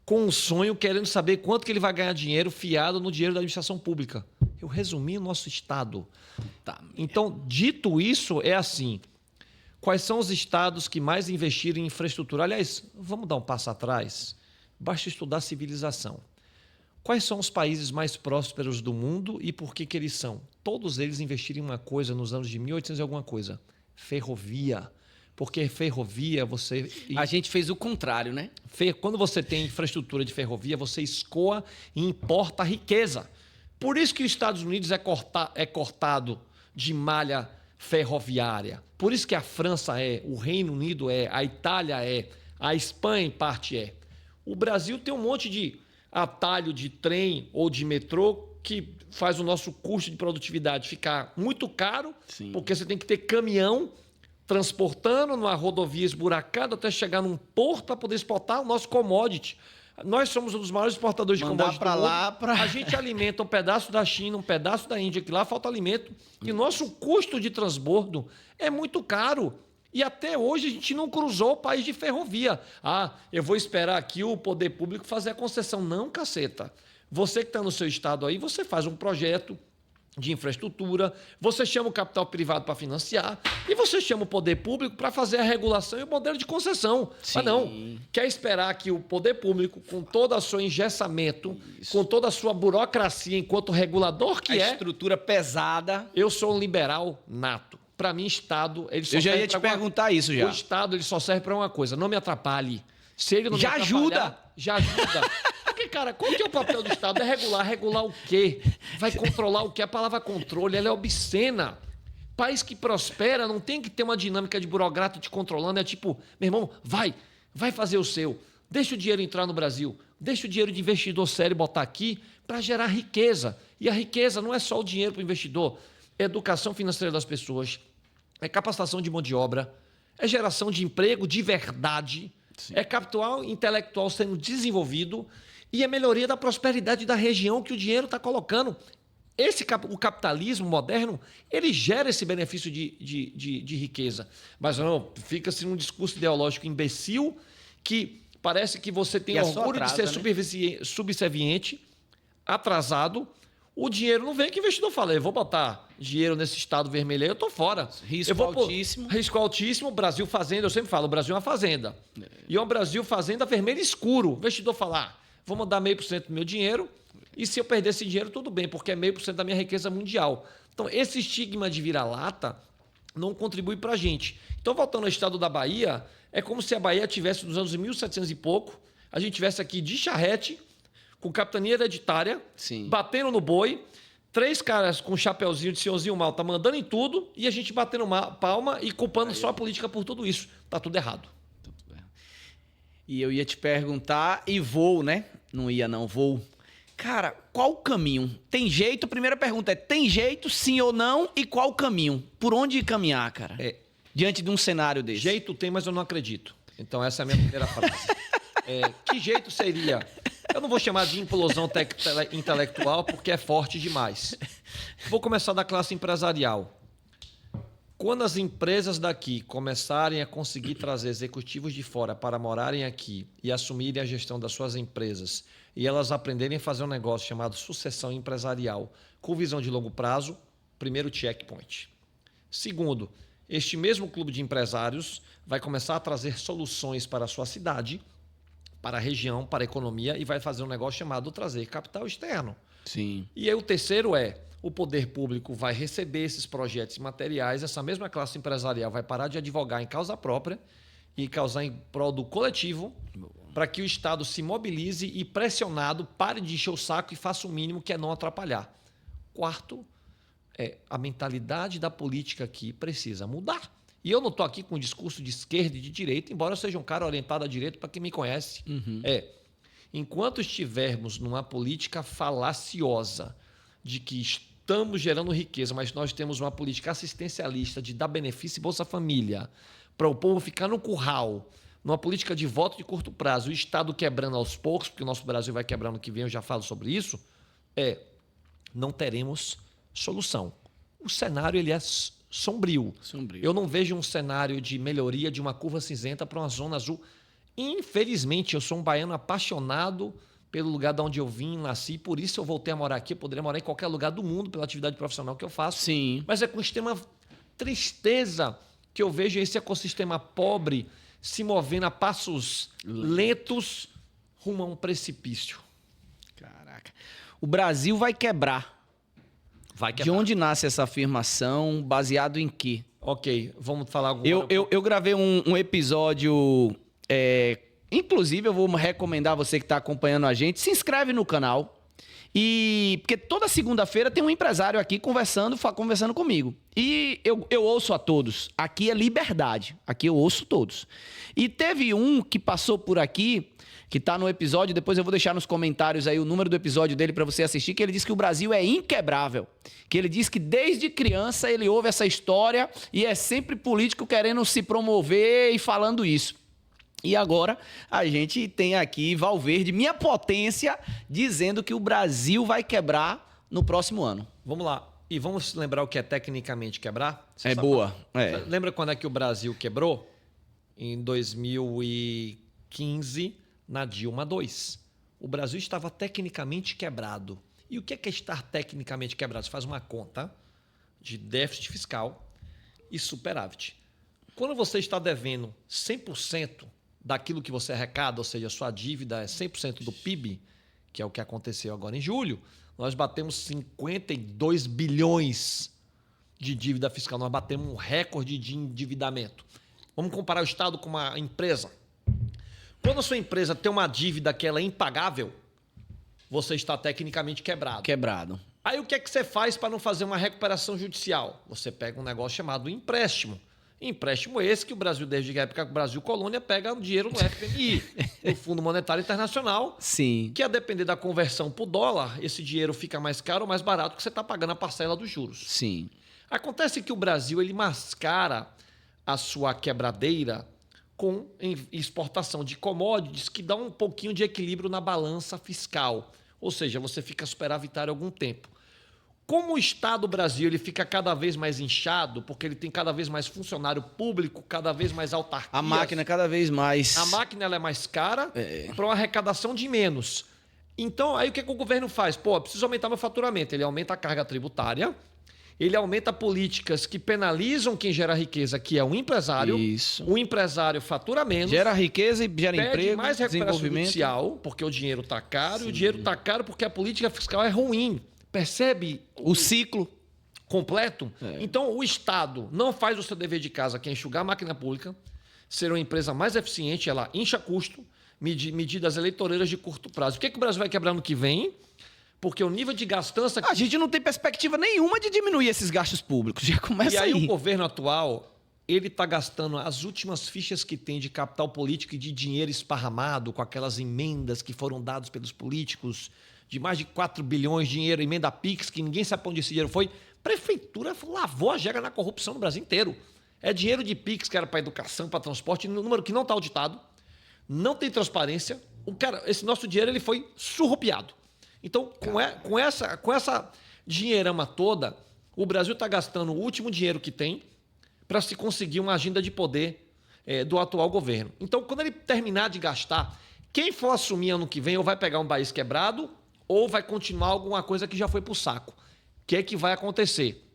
com um sonho, querendo saber quanto que ele vai ganhar dinheiro fiado no dinheiro da administração pública. Eu resumi o nosso estado. Tá. Então, dito isso, é assim... Quais são os estados que mais investiram em infraestrutura? Aliás, vamos dar um passo atrás. Basta estudar civilização. Quais são os países mais prósperos do mundo e por que eles são? Todos eles investiram em uma coisa nos anos de 1800 e alguma coisa. Ferrovia. Porque ferrovia, você... A gente fez o contrário, né? Quando você tem infraestrutura de ferrovia, você escoa e importa riqueza. Por isso que os Estados Unidos é cortado de malha ferroviária. Por isso que a França o Reino Unido a Itália a Espanha em parte O Brasil tem um monte de atalho de trem ou de metrô que faz o nosso custo de produtividade ficar muito caro, Sim. Porque você tem que ter caminhão transportando numa rodovia esburacada até chegar num porto para poder exportar o nosso commodity. Nós somos um dos maiores exportadores de Mandar commodities pra do lá, mundo. pra... A gente alimenta um pedaço da China, um pedaço da Índia, que lá falta alimento. E o nosso custo de transbordo é muito caro. E até hoje a gente não cruzou o país de ferrovia. Eu vou esperar aqui o poder público fazer a concessão. Não, caceta. Você que está no seu estado aí, você faz um projeto de infraestrutura, você chama o capital privado para financiar e você chama o poder público para fazer a regulação e o modelo de concessão. Sim. Mas não, quer esperar que o poder público, com todo o seu engessamento, com toda a sua burocracia enquanto regulador que a estrutura pesada. Eu sou um liberal nato. Para mim, Estado... Ele só eu já serve ia te pra perguntar isso já. O Estado ele só serve para uma coisa, não me atrapalhe. Se ele não Já me ajuda. Já ajuda. Porque, cara, qual que é o papel do Estado? É regular. Regular o quê? Vai controlar o quê? A palavra controle, ela é obscena. País que prospera não tem que ter uma dinâmica de burocrata te controlando. É tipo, meu irmão, vai fazer o seu. Deixa o dinheiro entrar no Brasil. Deixa o dinheiro de investidor sério botar aqui para gerar riqueza. E a riqueza não é só o dinheiro para o investidor. É educação financeira das pessoas. É capacitação de mão de obra. É geração de emprego de verdade. Sim. É capital intelectual sendo desenvolvido e a melhoria da prosperidade da região que o dinheiro está colocando. O capitalismo moderno, ele gera esse benefício de riqueza. Mas não, fica-se num discurso ideológico imbecil que parece que você tem orgulho de ser subserviente, atrasado. O dinheiro não vem, que o investidor fala, eu vou botar dinheiro nesse estado vermelho aí, eu estou fora. Altíssimo. Risco altíssimo, Brasil fazenda, eu sempre falo, o Brasil é uma fazenda. E é um Brasil fazenda vermelho escuro. O investidor fala, vou mandar 0,5% do meu dinheiro, e se eu perder esse dinheiro, tudo bem, porque é 0,5% da minha riqueza mundial. Então, esse estigma de vira-lata não contribui para a gente. Então, voltando ao estado da Bahia, é como se a Bahia tivesse nos anos 1700 e pouco, a gente tivesse aqui de charrete, com capitania hereditária, Sim. batendo no boi, 3 caras com chapeuzinho de senhorzinho mal, tá mandando em tudo, e a gente batendo palma e culpando só a política por tudo isso. Tá tudo errado. E eu ia te perguntar, e vou, né? Não ia não, vou. Cara, qual o caminho? Tem jeito? A primeira pergunta é, tem jeito, sim ou não? E qual o caminho? Por onde caminhar, cara? Diante de um cenário desse. Jeito tem, mas eu não acredito. Então essa é a minha primeira frase. Que jeito seria? Eu não vou chamar de implosão intelectual porque é forte demais. Vou começar da classe empresarial. Quando as empresas daqui começarem a conseguir trazer executivos de fora para morarem aqui e assumirem a gestão das suas empresas e elas aprenderem a fazer um negócio chamado sucessão empresarial com visão de longo prazo, primeiro checkpoint. Segundo, este mesmo clube de empresários vai começar a trazer soluções para a sua cidade, para a região, para a economia e vai fazer um negócio chamado trazer capital externo. Sim. E aí o terceiro o poder público vai receber esses projetos e materiais, essa mesma classe empresarial vai parar de advogar em causa própria e causar em prol do coletivo, para que o Estado se mobilize e, pressionado, pare de encher o saco e faça o mínimo, que é não atrapalhar. Quarto, a mentalidade da política aqui precisa mudar. E eu não estou aqui com um discurso de esquerda e de direita, embora eu seja um cara orientado à direita, para quem me conhece. Enquanto estivermos numa política falaciosa de que estamos gerando riqueza, mas nós temos uma política assistencialista de dar benefício e Bolsa Família, para o povo ficar no curral, numa política de voto de curto prazo, o Estado quebrando aos poucos, porque o nosso Brasil vai quebrar no que vem, eu já falo sobre isso, não teremos solução. O cenário ele é sombrio. Eu não vejo um cenário de melhoria de uma curva cinzenta para uma zona azul. Infelizmente, eu sou um baiano apaixonado pelo lugar de onde eu vim, nasci, por isso eu voltei a morar aqui. Eu poderia morar em qualquer lugar do mundo pela atividade profissional que eu faço. Sim. Mas é com extrema tristeza que eu vejo esse ecossistema pobre se movendo a passos lentos rumo a um precipício. Caraca. O Brasil vai quebrar. Vai quebrar. De onde nasce essa afirmação? Baseado em quê? Ok, vamos falar alguma Eu gravei um episódio... inclusive, eu vou recomendar você que está acompanhando a gente, se inscreve no canal. Porque toda segunda-feira tem um empresário aqui conversando comigo. E eu ouço a todos. Aqui é liberdade. Aqui eu ouço todos. E teve um que passou por aqui, que está no episódio, depois eu vou deixar nos comentários aí o número do episódio dele para você assistir, que ele disse que o Brasil é inquebrável. Que ele disse que desde criança ele ouve essa história e é sempre político querendo se promover e falando isso. E agora a gente tem aqui Valverde, minha potência, dizendo que o Brasil vai quebrar no próximo ano. Vamos lá. E vamos lembrar o que é tecnicamente quebrar? É boa. Lembra quando é que o Brasil quebrou? Em 2015, na Dilma II. O Brasil estava tecnicamente quebrado. E o que é estar tecnicamente quebrado? Você faz uma conta de déficit fiscal e superávit. Quando você está devendo 100% daquilo que você arrecada, ou seja, a sua dívida é 100% do PIB, que é o que aconteceu agora em julho, nós batemos 52 bilhões de dívida fiscal. Nós batemos um recorde de endividamento. Vamos comparar o Estado com uma empresa. Quando a sua empresa tem uma dívida que ela é impagável, você está tecnicamente quebrado. Quebrado. Aí o que é que você faz para não fazer uma recuperação judicial? Você pega um negócio chamado empréstimo. Empréstimo esse que o Brasil, desde a época que o Brasil colônia, pega dinheiro no FMI, no Fundo Monetário Internacional. Sim. Que a depender da conversão para o dólar, esse dinheiro fica mais caro ou mais barato que você está pagando a parcela dos juros. Sim. Acontece que o Brasil ele mascara a sua quebradeira com exportação de commodities que dá um pouquinho de equilíbrio na balança fiscal. Ou seja, você fica superavitário algum tempo. Como o Estado Brasil ele fica cada vez mais inchado, porque ele tem cada vez mais funcionário público, cada vez mais autarquia. A máquina é cada vez mais... A máquina ela é mais cara para uma arrecadação de menos. Então, aí o que o governo faz? Pô, preciso aumentar meu faturamento. Ele aumenta a carga tributária, ele aumenta políticas que penalizam quem gera riqueza, que é o empresário. Isso. O empresário fatura menos. Gera riqueza e gera emprego, mais recuperação desenvolvimento. judicial, porque o dinheiro está caro. Sim. E o dinheiro está caro porque a política fiscal é ruim. Percebe o ciclo completo? Então, o Estado não faz o seu dever de casa, que é enxugar a máquina pública, ser uma empresa mais eficiente, ela incha custo, medidas eleitoreiras de curto prazo. O que o Brasil vai quebrar no que vem? Porque o nível de gastança... A gente não tem perspectiva nenhuma de diminuir esses gastos públicos. Já começa aí. E aí o governo atual, ele está gastando as últimas fichas que tem de capital político e de dinheiro esparramado com aquelas emendas que foram dadas pelos políticos, de mais de 4 bilhões de dinheiro, emenda PIX, que ninguém sabe para onde esse dinheiro foi. Prefeitura lavou a jega na corrupção no Brasil inteiro. É dinheiro de PIX que era para educação, para transporte, número que não está auditado, não tem transparência. Esse nosso dinheiro ele foi surrupiado. Então, com essa dinheirama toda, o Brasil está gastando o último dinheiro que tem para se conseguir uma agenda de poder do atual governo. Então, quando ele terminar de gastar, quem for assumir ano que vem ou vai pegar um país quebrado ou vai continuar alguma coisa que já foi para o saco. O que é que vai acontecer?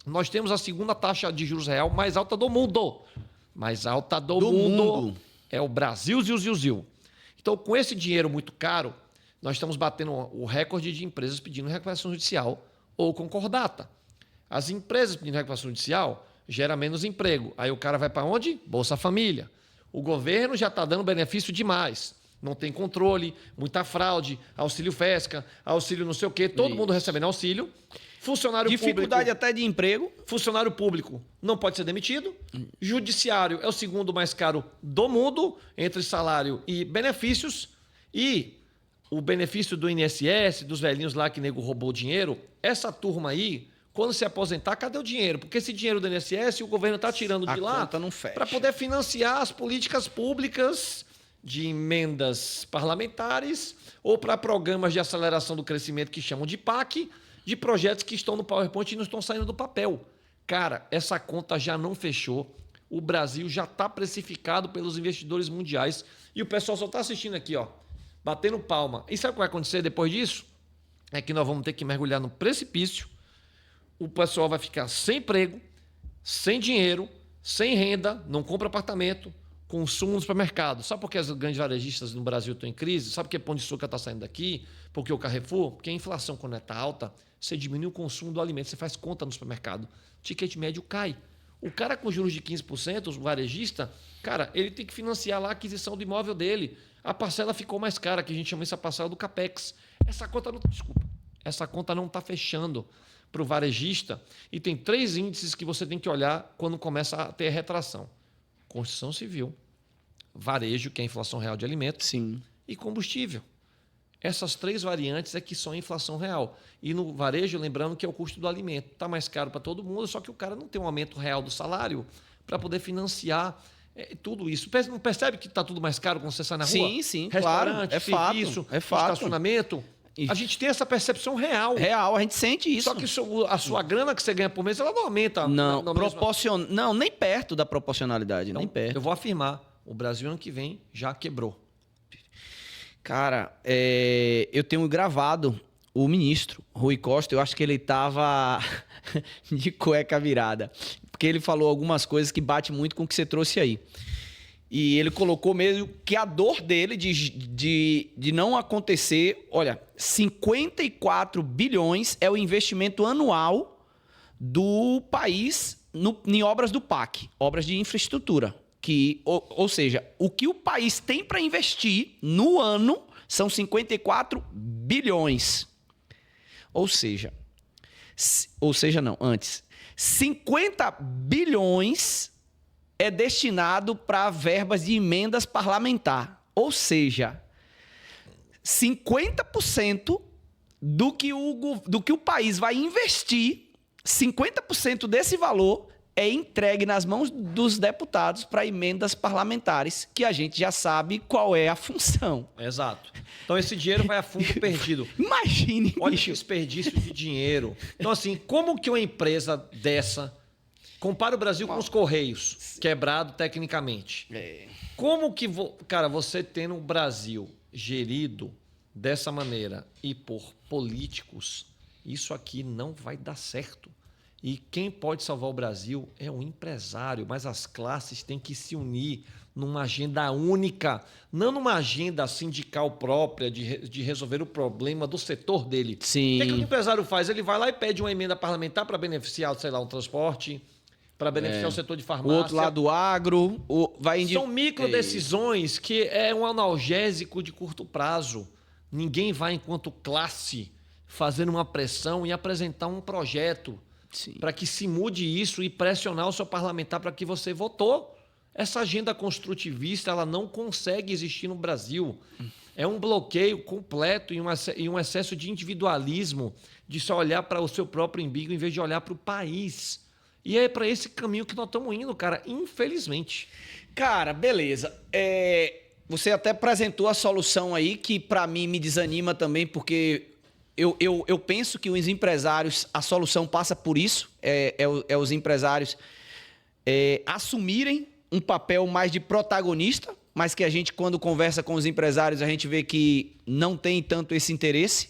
Nós temos a segunda taxa de juros real mais alta do mundo. Mais alta do mundo. É o Brasil, ziu. Então, com esse dinheiro muito caro, nós estamos batendo o recorde de empresas pedindo recuperação judicial ou concordata. As empresas pedindo recuperação judicial gera menos emprego. Aí o cara vai para onde? Bolsa Família. O governo já está dando benefício demais. Não tem controle, muita fraude, auxílio FESCA, auxílio não sei o quê, todo mundo recebendo auxílio. Funcionário Dificuldade público, até de emprego. funcionário público não pode ser demitido. Judiciário é o segundo mais caro do mundo, entre salário e benefícios. E o benefício do INSS, dos velhinhos lá que nego roubou dinheiro, essa turma aí, quando se aposentar, cadê o dinheiro? Porque esse dinheiro do INSS o governo está tirando de lá para poder financiar as políticas públicas de emendas parlamentares ou para programas de aceleração do crescimento que chamam de PAC, de projetos que estão no PowerPoint e não estão saindo do papel. Cara, essa conta já não fechou. O Brasil já está precificado pelos investidores mundiais e o pessoal só está assistindo aqui, ó, batendo palma. E sabe o que vai acontecer depois disso? É que nós vamos ter que mergulhar no precipício. O pessoal vai ficar sem emprego, sem dinheiro, sem renda, não compra apartamento, consumo no supermercado. Sabe por que as grandes varejistas no Brasil estão em crise? Sabe por que Pão de Açúcar está saindo daqui? Porque o Carrefour? Porque a inflação, quando está alta, você diminui o consumo do alimento, você faz conta no supermercado. O ticket médio cai. O cara com juros de 15%, o varejista, cara, ele tem que financiar lá a aquisição do imóvel dele. A parcela ficou mais cara, que a gente chama essa parcela do CAPEX. Essa conta não está fechando para o varejista. E tem 3 índices que você tem que olhar quando começa a ter retração. Construção civil, varejo, que é a inflação real de alimentos, Sim. e combustível. Essas 3 variantes é que são a inflação real. E no varejo, lembrando que é o custo do alimento. Está mais caro para todo mundo, só que o cara não tem um aumento real do salário para poder financiar tudo isso. Não percebe que está tudo mais caro quando você sai na rua? Sim, Restaurante, claro. serviço, É fato. estacionamento. A gente tem essa percepção real. Real, a gente sente isso. Só que a sua grana que você ganha por mês, ela não aumenta. Não, não, nem perto da proporcionalidade, Então, nem perto. eu vou afirmar, o Brasil ano que vem já quebrou. Cara, eu tenho gravado o ministro, Rui Costa, eu acho que ele estava de cueca virada, porque ele falou algumas coisas que bate muito com o que você trouxe aí. E ele colocou mesmo que a dor dele de não acontecer... Olha, 54 bilhões é o investimento anual do país em obras do PAC, obras de infraestrutura. Ou seja, o que o país tem para investir no ano são 54 bilhões. Antes. 50 bilhões... é destinado para verbas de emendas parlamentar. Ou seja, 50% do que o país vai investir, 50% desse valor é entregue nas mãos dos deputados para emendas parlamentares, que a gente já sabe qual é a função. Exato. Então esse dinheiro vai a fundo perdido. Imagine, olha bicho. Que desperdício de dinheiro. Então assim, como que uma empresa dessa... Compara o Brasil com os Correios, quebrado tecnicamente. Como que, cara, você tendo um Brasil gerido dessa maneira e por políticos, isso aqui não vai dar certo. E quem pode salvar o Brasil é um empresário, mas as classes têm que se unir numa agenda única, não numa agenda sindical própria de resolver o problema do setor dele. Sim. O que o empresário faz? Ele vai lá e pede uma emenda parlamentar para beneficiar, sei lá, um transporte, para beneficiar o setor de farmácia. O outro lado do agro. São microdecisões que é um analgésico de curto prazo. Ninguém vai, enquanto classe, fazendo uma pressão e apresentar um projeto para que se mude isso e pressionar o seu parlamentar para que você votou. Essa agenda construtivista ela não consegue existir no Brasil. É um bloqueio completo e um excesso de individualismo, de só olhar para o seu próprio umbigo em vez de olhar para o país. E é para esse caminho que nós estamos indo, cara, infelizmente. Cara, beleza. Você até apresentou a solução aí, que para mim me desanima também, porque eu penso que os empresários, a solução passa por isso, os empresários assumirem um papel mais de protagonista, mas que a gente, quando conversa com os empresários, a gente vê que não tem tanto esse interesse.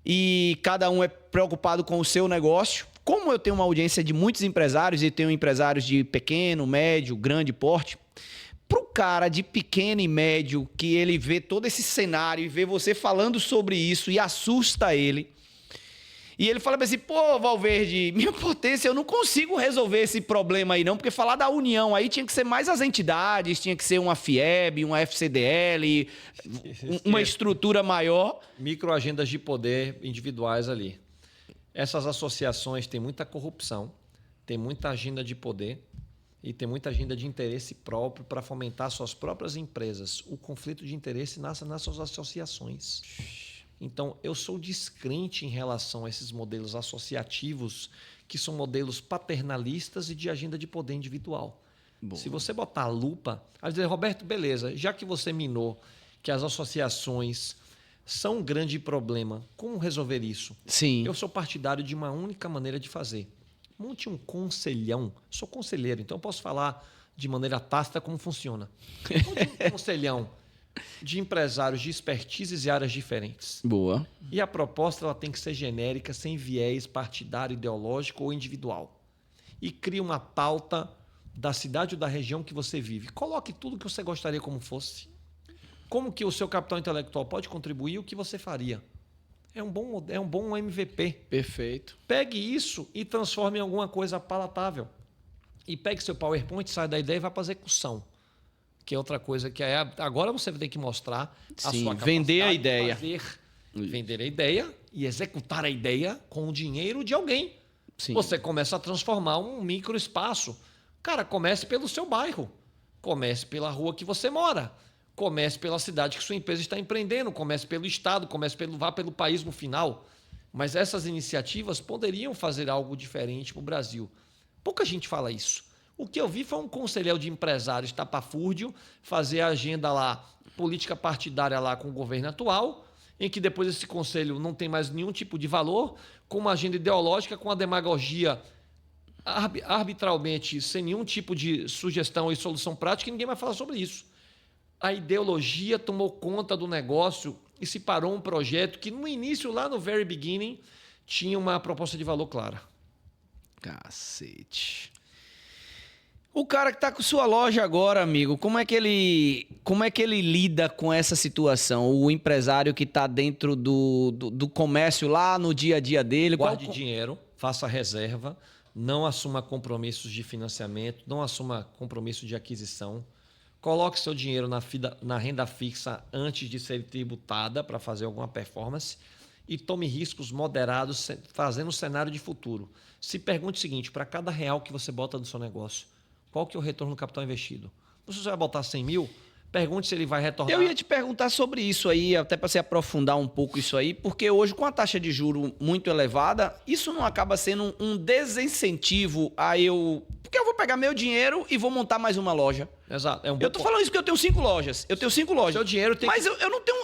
E cada um é preocupado com o seu negócio. Como eu tenho uma audiência de muitos empresários e tenho empresários de pequeno, médio, grande porte, para o cara de pequeno e médio, que ele vê todo esse cenário e vê você falando sobre isso e assusta ele, E ele fala assim, pô, Valverde, minha potência, eu não consigo resolver esse problema aí não, porque falar da união aí tinha que ser mais as entidades, tinha que ser uma FIEB, uma FCDL, uma estrutura maior. Microagendas de poder individuais ali. Essas associações têm muita corrupção, tem muita agenda de poder e tem muita agenda de interesse próprio para fomentar suas próprias empresas. O conflito de interesse nasce nas suas associações. Então, eu sou descrente em relação a esses modelos associativos, que são modelos paternalistas e de agenda de poder individual. Boa. Se você botar a lupa, aí dizer, Roberto, beleza, já que você minou que as associações são um grande problema, como resolver isso? Sim. Eu sou partidário de uma única maneira de fazer. Monte um conselhão. Sou conselheiro, então eu posso falar de maneira tácita como funciona. Monte um conselhão de empresários de expertises e áreas diferentes. Boa. E a proposta ela tem que ser genérica, sem viés partidário, ideológico ou individual. E cria uma pauta da cidade ou da região que você vive. Coloque tudo que você gostaria como fosse. Como que o seu capital intelectual pode contribuir, o que você faria. É um bom MVP. Perfeito. Pegue isso e transforme em alguma coisa palatável. E pegue seu PowerPoint, sai da ideia e vá para a execução. Que é outra coisa que agora você vai ter que mostrar a sua capacidade vender a ideia. Vender a ideia e executar a ideia com o dinheiro de alguém. Sim. Você começa a transformar um microespaço. Cara, comece pelo seu bairro. Comece pela rua que você mora. Comece pela cidade que sua empresa está empreendendo. Comece pelo estado, vá pelo país no final. Mas essas iniciativas poderiam fazer algo diferente para o Brasil. Pouca gente fala isso. O que eu vi foi um conselheiro de empresários tapafúrdio fazer a agenda lá, política partidária lá com o governo atual, em que depois esse conselho não tem mais nenhum tipo de valor, com uma agenda ideológica, com a demagogia arbitralmente, sem nenhum tipo de sugestão e solução prática, e ninguém vai falar sobre isso. A ideologia tomou conta do negócio e se parou um projeto que no início, lá no very beginning, tinha uma proposta de valor clara. Cacete. O cara que está com sua loja agora, amigo, como é que ele lida com essa situação? O empresário que está dentro do comércio lá no dia a dia dele. Guarde dinheiro, faça reserva, não assuma compromissos de financiamento, não assuma compromisso de aquisição. Coloque seu dinheiro na renda fixa antes de ser tributada para fazer alguma performance e tome riscos moderados fazendo um cenário de futuro. Se pergunte o seguinte, para cada real que você bota no seu negócio, qual que é o retorno do capital investido? Se você vai botar 100 mil, pergunte se ele vai retornar. Eu ia te perguntar sobre isso aí, até para você aprofundar um pouco isso aí, porque hoje com a taxa de juro muito elevada, isso não acaba sendo um desincentivo a eu... Porque eu vou pegar meu dinheiro e vou montar mais uma loja. Exato. Eu tô falando isso porque eu tenho 5 lojas. Seu dinheiro tem Mas eu não tenho...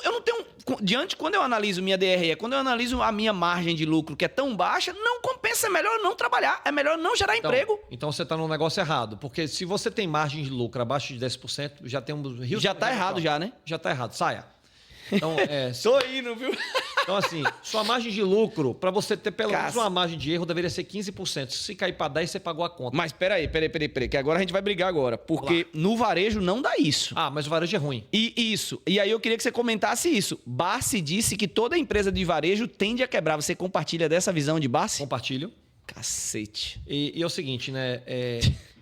Quando eu analiso minha DRE, quando eu analiso a minha margem de lucro, que é tão baixa, não compensa, é melhor não trabalhar, é melhor não gerar emprego. Então você está no negócio errado, porque se você tem margem de lucro abaixo de 10%, já tem um rio. Já tá errado já, né? Já tá errado, saia. Então, tô indo, viu? Então, assim, sua margem de lucro, para você ter pelo menos uma margem de erro, deveria ser 15%. Se cair para 10%, você pagou a conta. Mas peraí, que agora a gente vai brigar agora. Porque no varejo não dá isso. Ah, mas o varejo é ruim. E aí eu queria que você comentasse isso. Barsi disse que toda empresa de varejo tende a quebrar. Você compartilha dessa visão de Barsi? Compartilho. Cacete. E é o seguinte, né?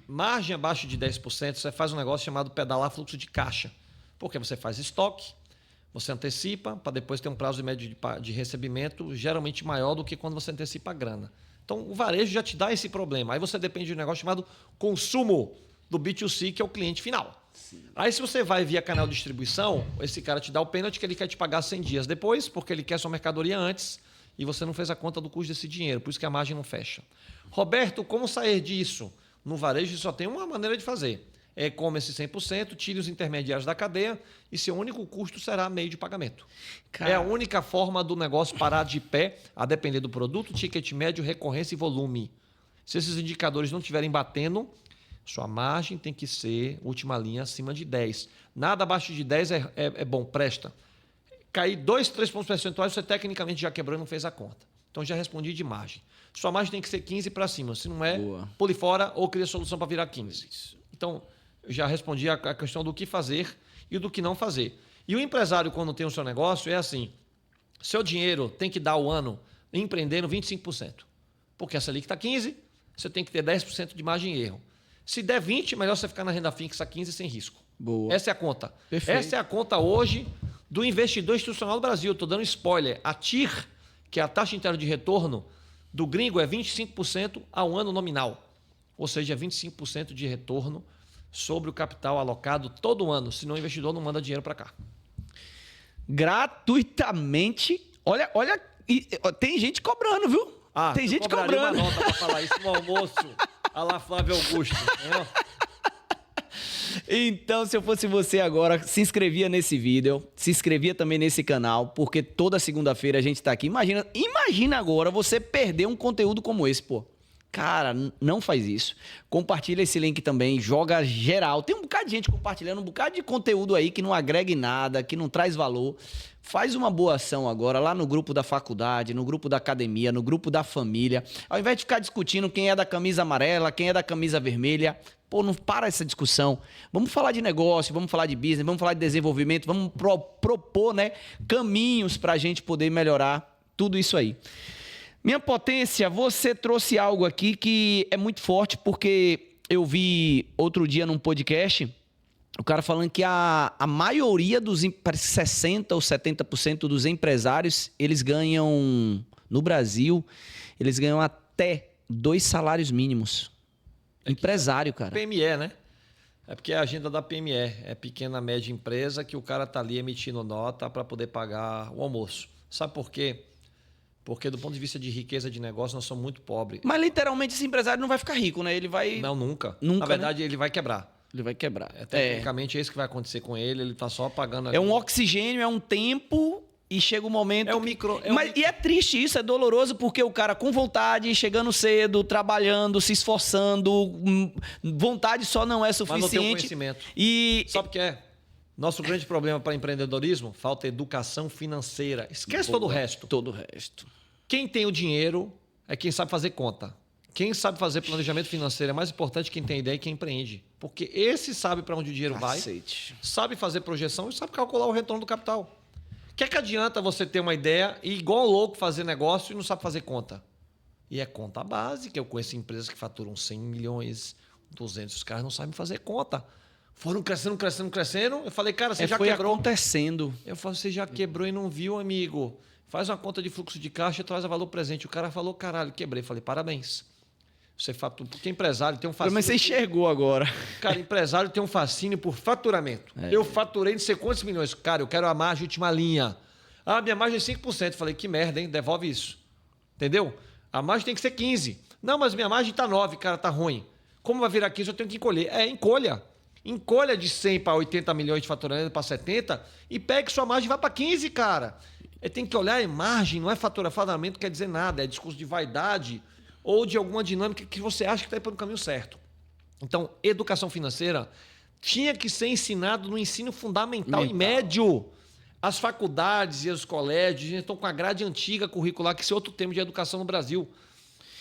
Margem abaixo de 10%, você faz um negócio chamado pedalar fluxo de caixa. Porque você faz estoque, você antecipa, para depois ter um prazo médio de recebimento geralmente maior do que quando você antecipa a grana. Então, o varejo já te dá esse problema. Aí você depende de um negócio chamado consumo do B2C, que é o cliente final. Sim. Aí, se você vai via canal de distribuição, esse cara te dá o pênalti que ele quer te pagar 100 dias depois, porque ele quer sua mercadoria antes e você não fez a conta do custo desse dinheiro. Por isso que a margem não fecha. Roberto, como sair disso? No varejo só tem uma maneira de fazer. E-commerce 100%, tire os intermediários da cadeia e seu único custo será meio de pagamento. É a única forma do negócio parar de pé, a depender do produto, ticket médio, recorrência e volume. Se esses indicadores não estiverem batendo, sua margem tem que ser última linha acima de 10. Nada abaixo de 10 é bom, presta. Cair 2, 3 pontos percentuais, você tecnicamente já quebrou e não fez a conta. Então já respondi de margem. Sua margem tem que ser 15 para cima. Se não é, pule fora ou cria solução para virar 15. Então, eu já respondi a questão do que fazer e do que não fazer. E o empresário, quando tem o seu negócio, é assim: seu dinheiro tem que dar o ano empreendendo 25%. Porque a Selic está 15%, você tem que ter 10% de margem de erro. Se der 20%, melhor você ficar na renda fixa 15% sem risco. Boa. Essa é a conta. Perfeito. Essa é a conta hoje do investidor institucional do Brasil. Estou dando spoiler. A TIR, que é a taxa interna de retorno do gringo, é 25% ao ano nominal. Ou seja, 25% de retorno sobre o capital alocado todo ano, senão o investidor não manda dinheiro para cá. Gratuitamente. Olha, tem gente cobrando, viu? Tem gente cobrando. Uma nota para falar isso no almoço. A lá Flávio Augusto. Né? Então, se eu fosse você agora, se inscrevia nesse vídeo, se inscrevia também nesse canal, porque toda segunda-feira a gente tá aqui. Imagina agora você perder um conteúdo como esse, pô. Cara, não faz isso. Compartilha esse link também, joga geral. Tem um bocado de gente compartilhando um bocado de conteúdo aí que não agrega em nada, que não traz valor. Faz uma boa ação agora lá no grupo da faculdade, no grupo da academia, no grupo da família. Ao invés de ficar discutindo quem é da camisa amarela, quem é da camisa vermelha, pô, não para essa discussão. Vamos falar de negócio, vamos falar de business, vamos falar de desenvolvimento, vamos propor, né, caminhos para a gente poder melhorar tudo isso aí. Minha potência, você trouxe algo aqui que é muito forte, porque eu vi outro dia num podcast o cara falando que a maioria dos 60% ou 70% dos empresários, eles ganham, no Brasil, eles ganham até 2 salários mínimos. Empresário, cara. PME, né? É porque é a agenda da PME, é pequena, média empresa, que o cara tá ali emitindo nota para poder pagar o almoço. Sabe por quê? Porque do ponto de vista de riqueza de negócio, nós somos muito pobres. Mas literalmente esse empresário não vai ficar rico, né? Ele vai... Não, nunca. Nunca, na verdade, né? Ele vai quebrar. Ele vai quebrar. Tecnicamente, é isso que vai acontecer com ele. Ele tá só pagando... É um oxigênio, é um tempo e chega um momento... E é triste isso, é doloroso, porque o cara com vontade, chegando cedo, trabalhando, se esforçando, vontade só não é suficiente. Mas não tem conhecimento. E... Sabe o que é? Nosso grande problema para empreendedorismo, falta educação financeira. Esquece todo o resto. Todo o resto. Quem tem o dinheiro é quem sabe fazer conta. Quem sabe fazer planejamento financeiro é mais importante que quem tem ideia e quem empreende. Porque esse sabe para onde o dinheiro vai, sabe fazer projeção e sabe calcular o retorno do capital. O que é que adianta você ter uma ideia e igual louco fazer negócio e não sabe fazer conta? E é conta básica. Eu conheço empresas que faturam 100 milhões, 200, os caras não sabem fazer conta. Foram crescendo. Eu falei, cara, você já foi quebrou. acontecendo. Eu falei, você já quebrou e não viu, amigo. Faz uma conta de fluxo de caixa e traz a valor presente. O cara falou, caralho, quebrei. Falei, parabéns. Você fatura. Porque empresário tem um fascínio. Mas você enxergou agora. Cara, empresário tem um fascínio por faturamento. Eu faturei não sei quantos milhões. Cara, eu quero a margem última linha. Ah, minha margem é 5%. Falei, que merda, hein? Devolve isso. Entendeu? A margem tem que ser 15%. Não, mas minha margem está 9%, cara, tá ruim. Como vai virar 15%, eu tenho que encolher. Encolha. Encolha de 100 para 80 milhões de faturamento para 70 e pegue sua margem e vá para 15, cara. Tem que olhar em margem, não é faturamento, quer dizer nada. É discurso de vaidade ou de alguma dinâmica que você acha que está pelo caminho certo. Então, educação financeira tinha que ser ensinado no ensino fundamental e médio. As faculdades e os colégios estão com a grade antiga curricular, que esse é outro tema de educação no Brasil.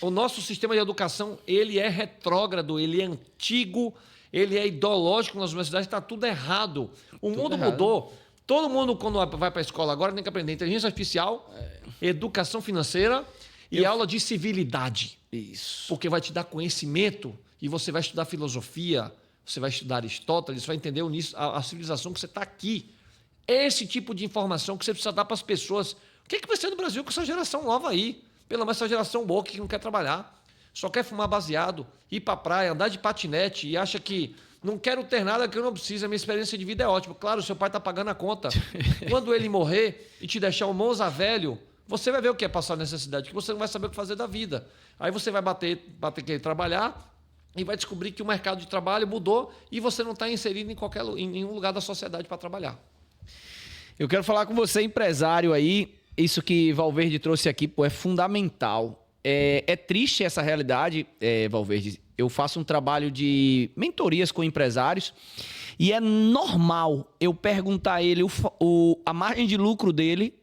O nosso sistema de educação, ele é retrógrado, ele é antigo, ele é ideológico nas universidades, está tudo errado. O mundo mudou. Todo mundo, quando vai para a escola agora, tem que aprender inteligência artificial, educação financeira e aula de civilidade. Isso. Porque vai te dar conhecimento e você vai estudar filosofia, você vai estudar Aristóteles, você vai entender a civilização que você está aqui. Esse tipo de informação que você precisa dar para as pessoas. O que vai ser do Brasil com essa geração nova aí? Pelo menos essa geração boa que não quer trabalhar, só quer fumar baseado, ir para a praia, andar de patinete e acha que não quero ter nada que eu não preciso, a minha experiência de vida é ótima. Claro, seu pai está pagando a conta. Quando ele morrer e te deixar um monza velho, você vai ver o que é passar necessidade, que você não vai saber o que fazer da vida. Aí você vai querer trabalhar e vai descobrir que o mercado de trabalho mudou e você não está inserido em nenhum lugar da sociedade para trabalhar. Eu quero falar com você, empresário aí. Isso que Valverde trouxe aqui, pô, é fundamental. É triste essa realidade, Valverde. Eu faço um trabalho de mentorias com empresários e é normal eu perguntar a ele a margem de lucro dele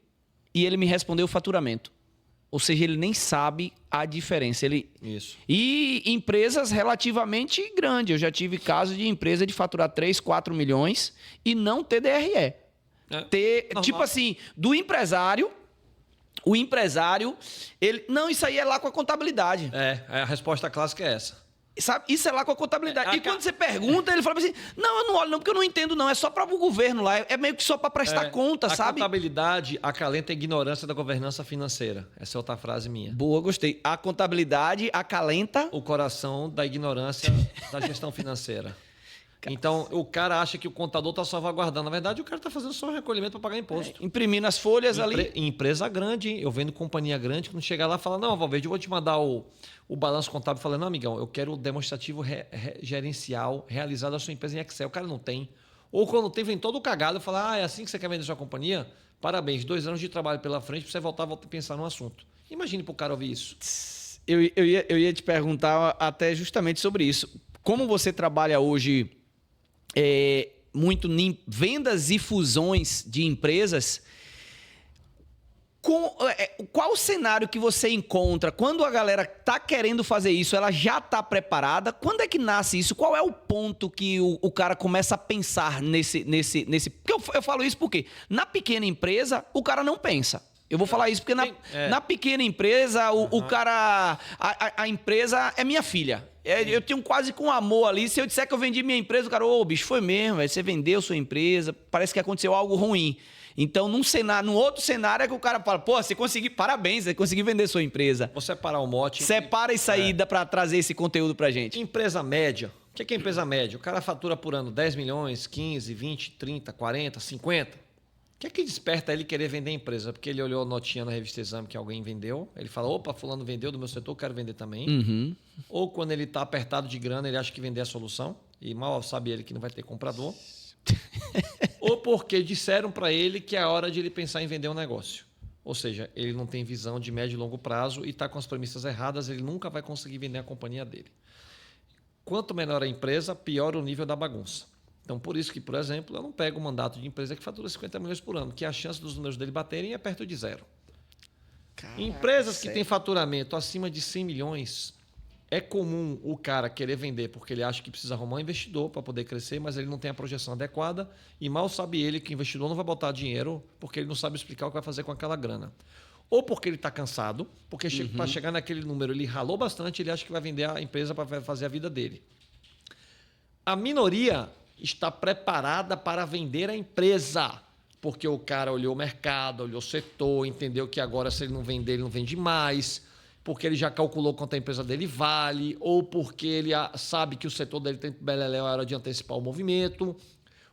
e ele me responder o faturamento. Ou seja, ele nem sabe a diferença. Isso. E empresas relativamente grandes. Eu já tive casos de empresa de faturar 3, 4 milhões e não ter DRE. Tipo assim, do empresário, O empresário, ele... Não, isso aí é lá com a contabilidade. A resposta clássica é essa. Sabe? Isso é lá com a contabilidade. E quando você pergunta, ele fala assim, não, eu não olho não, porque eu não entendo não, é só para o governo lá, é meio que só para prestar conta, sabe? A contabilidade acalenta a ignorância da governança financeira. Essa é outra frase minha. Boa, gostei. A contabilidade acalenta... O coração da ignorância da gestão financeira. Então, o cara acha que o contador está salvaguardando. Na verdade, o cara está fazendo só um recolhimento para pagar imposto. Imprimindo as folhas ali. Empresa grande, eu vendo companhia grande, quando chegar lá, fala, não, Valverde, eu vou te mandar o balanço contábil. Falei, não, amigão, eu quero o demonstrativo gerencial realizado da sua empresa em Excel. O cara não tem. Ou quando tem, vem todo cagado, fala, é assim que você quer vender sua companhia? Parabéns, 2 anos de trabalho pela frente para você voltar a pensar no assunto. Imagine para o cara ouvir isso. Eu ia te perguntar até justamente sobre isso. Como você trabalha hoje... muito em vendas e fusões de empresas, qual o cenário que você encontra? Quando a galera está querendo fazer isso, ela já está preparada? Quando é que nasce isso? Qual é o ponto que o cara começa a pensar nesse... Porque eu falo isso porque na pequena empresa, o cara não pensa. Eu vou falar isso porque na pequena empresa, o cara... A empresa é minha filha. Eu tenho quase com amor ali. Se eu disser que eu vendi minha empresa, o cara, bicho, foi mesmo, você vendeu sua empresa, parece que aconteceu algo ruim. Então, num outro cenário é que o cara fala, você conseguiu, parabéns, você conseguiu vender sua empresa. Vou separar o mote. Separa isso aí para trazer esse conteúdo pra gente. Empresa média. O que é empresa média? O cara fatura por ano 10 milhões, 15, 20, 30, 40, 50. O que é que desperta ele querer vender a empresa? Porque ele olhou a notinha na revista Exame que alguém vendeu. Ele fala, opa, fulano vendeu do meu setor, eu quero vender também. Uhum. Ou quando ele está apertado de grana, ele acha que vender é a solução. E mal sabe ele que não vai ter comprador. Ou porque disseram para ele que é a hora de ele pensar em vender um negócio. Ou seja, ele não tem visão de médio e longo prazo e está com as premissas erradas, ele nunca vai conseguir vender a companhia dele. Quanto menor a empresa, pior o nível da bagunça. Então, por isso que, por exemplo, eu não pego um mandato de empresa que fatura 50 milhões por ano, que a chance dos números dele baterem é perto de zero. Caraca, empresas que têm faturamento acima de 100 milhões, é comum o cara querer vender porque ele acha que precisa arrumar um investidor para poder crescer, mas ele não tem a projeção adequada e mal sabe ele que o investidor não vai botar dinheiro porque ele não sabe explicar o que vai fazer com aquela grana. Ou porque ele está cansado, porque para chegar naquele número ele ralou bastante, ele acha que vai vender a empresa para fazer a vida dele. A minoria está preparada para vender a empresa, porque o cara olhou o mercado, olhou o setor, entendeu que agora se ele não vender, ele não vende mais, porque ele já calculou quanto a empresa dele vale, ou porque ele sabe que o setor dele tem beleléu a hora de antecipar o movimento,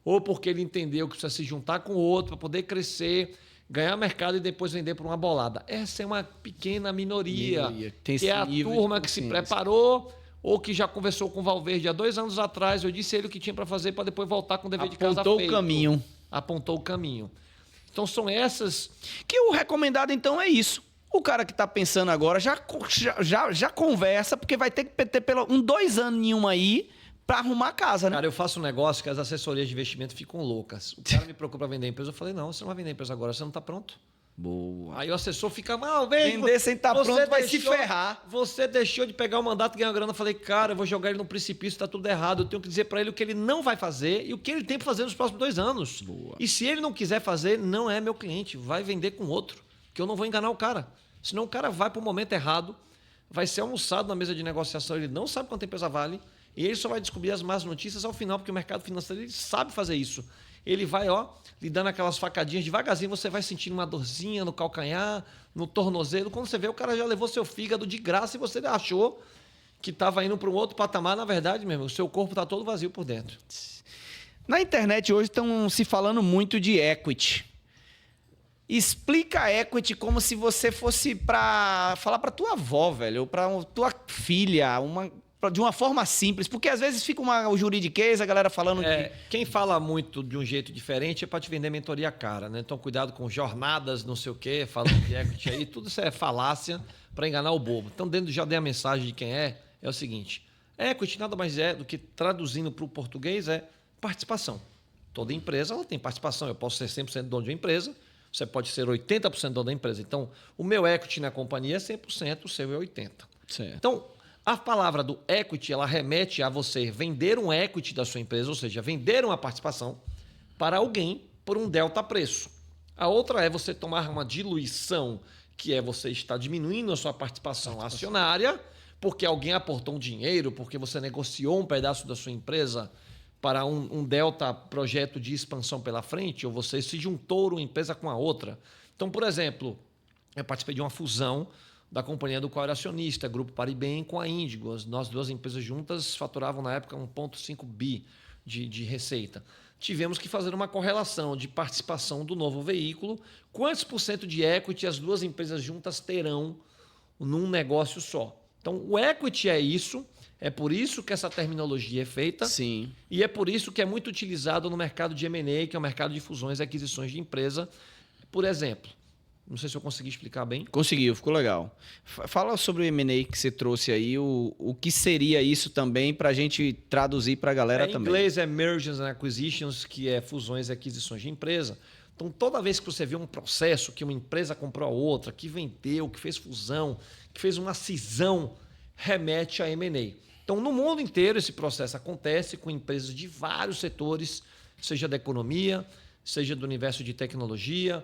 ou porque ele entendeu que precisa se juntar com o outro para poder crescer, ganhar mercado e depois vender por uma bolada. Essa é uma pequena minoria. Que é a turma que se preparou ou que já conversou com o Valverde há 2 anos atrás. Eu disse a ele o que tinha para fazer para depois voltar com o dever de casa feito. Apontou o caminho. Apontou o caminho. Então são essas... Que o recomendado então é isso. O cara que está pensando agora já conversa, porque vai ter que ter pelo 2 anos em uma aí para arrumar a casa, né? Cara, eu faço um negócio que as assessorias de investimento ficam loucas. O cara me procura para vender a empresa. Eu falei, não, você não vai vender a empresa agora, você não está pronto. Boa. Aí o assessor fica mal, velho. Vender sem estar pronto vai se ferrar. Você deixou de pegar o mandato e ganhar grana. Eu falei, cara, eu vou jogar ele no precipício, tá tudo errado. Eu tenho que dizer para ele o que ele não vai fazer e o que ele tem para fazer nos próximos 2 anos. Boa. E se ele não quiser fazer, não é meu cliente. Vai vender com outro, que eu não vou enganar o cara. Senão o cara vai para o momento errado, vai ser almoçado na mesa de negociação, ele não sabe quanto a empresa vale e ele só vai descobrir as más notícias ao final, porque o mercado financeiro ele sabe fazer isso. Ele vai, lhe dando aquelas facadinhas devagarzinho, você vai sentindo uma dorzinha no calcanhar, no tornozelo. Quando você vê, o cara já levou seu fígado de graça e você achou que estava indo para um outro patamar. Na verdade, mesmo, o seu corpo está todo vazio por dentro. Na internet hoje estão se falando muito de equity. Explica a equity como se você fosse para falar para tua avó, velho, ou para tua filha, de uma forma simples, porque às vezes fica o juridiquês, a galera falando de... Quem fala muito de um jeito diferente é para te vender mentoria cara, né? Então cuidado com jornadas, não sei o quê, falando de equity aí, tudo isso é falácia para enganar o bobo. Então dentro já dei a mensagem de quem é o seguinte, equity nada mais é do que, traduzindo para o português, é participação. Toda empresa ela tem participação, eu posso ser 100% dono de uma empresa, você pode ser 80% dono da empresa. Então, o meu equity na companhia é 100%, o seu é 80%. Certo. Então, a palavra do equity, ela remete a você vender um equity da sua empresa, ou seja, vender uma participação para alguém por um delta preço. A outra é você tomar uma diluição que é você estar diminuindo a sua participação acionária, porque alguém aportou um dinheiro, porque você negociou um pedaço da sua empresa para um delta projeto de expansão pela frente, ou você se juntou uma empresa com a outra. Então, por exemplo, eu participei de uma fusão da companhia do qual era acionista, Grupo Paribem, com a Índigo. Nós duas empresas juntas faturavam na época 1,5 bi de receita. Tivemos que fazer uma correlação de participação do novo veículo, quantos por cento de equity as duas empresas juntas terão num negócio só. Então, o equity é isso, é por isso que essa terminologia é feita. Sim. E é por isso que é muito utilizado no mercado de M&A, que é o mercado de fusões e aquisições de empresa. Por exemplo, não sei se eu consegui explicar bem. Conseguiu, ficou legal. Fala sobre o M&A que você trouxe aí, o que seria isso também para a gente traduzir para a galera também. Em inglês é Mergers and Acquisitions, que é fusões e aquisições de empresa. Então, toda vez que você vê um processo que uma empresa comprou a outra, que vendeu, que fez fusão, que fez uma cisão, remete a M&A. Então, no mundo inteiro, esse processo acontece com empresas de vários setores, seja da economia, seja do universo de tecnologia,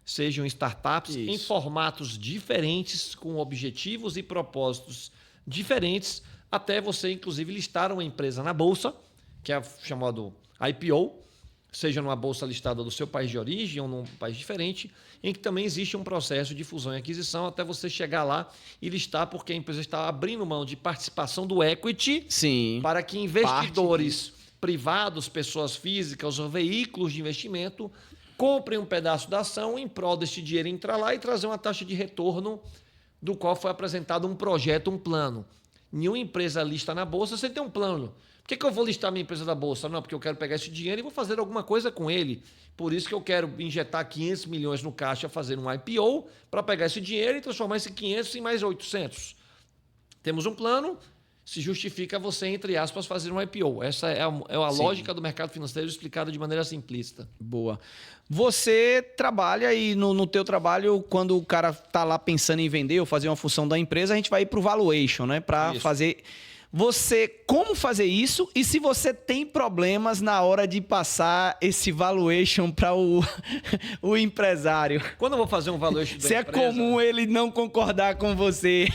sejam startups, em formatos diferentes, com objetivos e propósitos diferentes, até você, inclusive, listar uma empresa na bolsa, que é chamado IPO, seja numa bolsa listada do seu país de origem ou num país diferente, em que também existe um processo de fusão e aquisição até você chegar lá e listar, porque a empresa está abrindo mão de participação do equity. Sim. Para que investidores privados, pessoas físicas ou veículos de investimento comprem um pedaço da ação em prol desse dinheiro entrar lá e trazer uma taxa de retorno do qual foi apresentado um projeto, um plano. Nenhuma empresa lista na bolsa sem ter um plano. Por que eu vou listar minha empresa da bolsa? Não, porque eu quero pegar esse dinheiro e vou fazer alguma coisa com ele. Por isso que eu quero injetar 500 milhões no caixa, fazer um IPO, para pegar esse dinheiro e transformar esse 500 em mais 800. Temos um plano, se justifica você, entre aspas, fazer um IPO. Essa é a lógica do mercado financeiro explicada de maneira simplista. Boa. Você trabalha e no teu trabalho, quando o cara está lá pensando em vender ou fazer uma função da empresa, a gente vai para o valuation, né? Para fazer... como fazer isso e se você tem problemas na hora de passar esse valuation para o empresário. Quando eu vou fazer um valuation da empresa... Se é comum ele não concordar com você.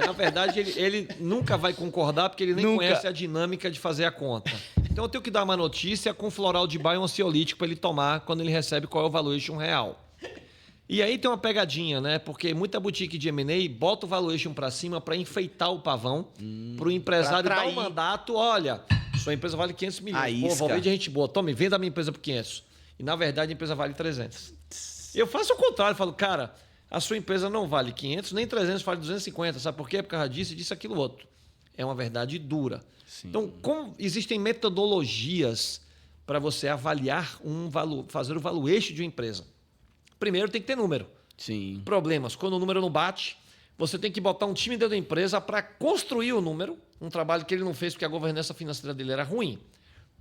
Na verdade, ele nunca vai concordar porque ele nem conhece a dinâmica de fazer a conta. Então eu tenho que dar uma notícia com floral de baio ansiolítico para ele tomar quando ele recebe qual é o valuation real. E aí tem uma pegadinha, né? Porque muita boutique de M&A bota o valuation para cima para enfeitar o pavão, para o empresário dar um mandato, olha, sua empresa vale 500 milhões. Pô, vou ver de gente boa. Tome, venda a minha empresa por 500. E na verdade a empresa vale 300. Eu faço o contrário, falo, cara, a sua empresa não vale 500, nem 300, vale 250. Sabe por quê? Por causa disso e disso, aquilo outro. É uma verdade dura. Sim. Então, como existem metodologias para você avaliar fazer o valuation de uma empresa? Primeiro tem que ter número. Sim. Problemas. Quando o número não bate, você tem que botar um time dentro da empresa para construir o número, um trabalho que ele não fez porque a governança financeira dele era ruim.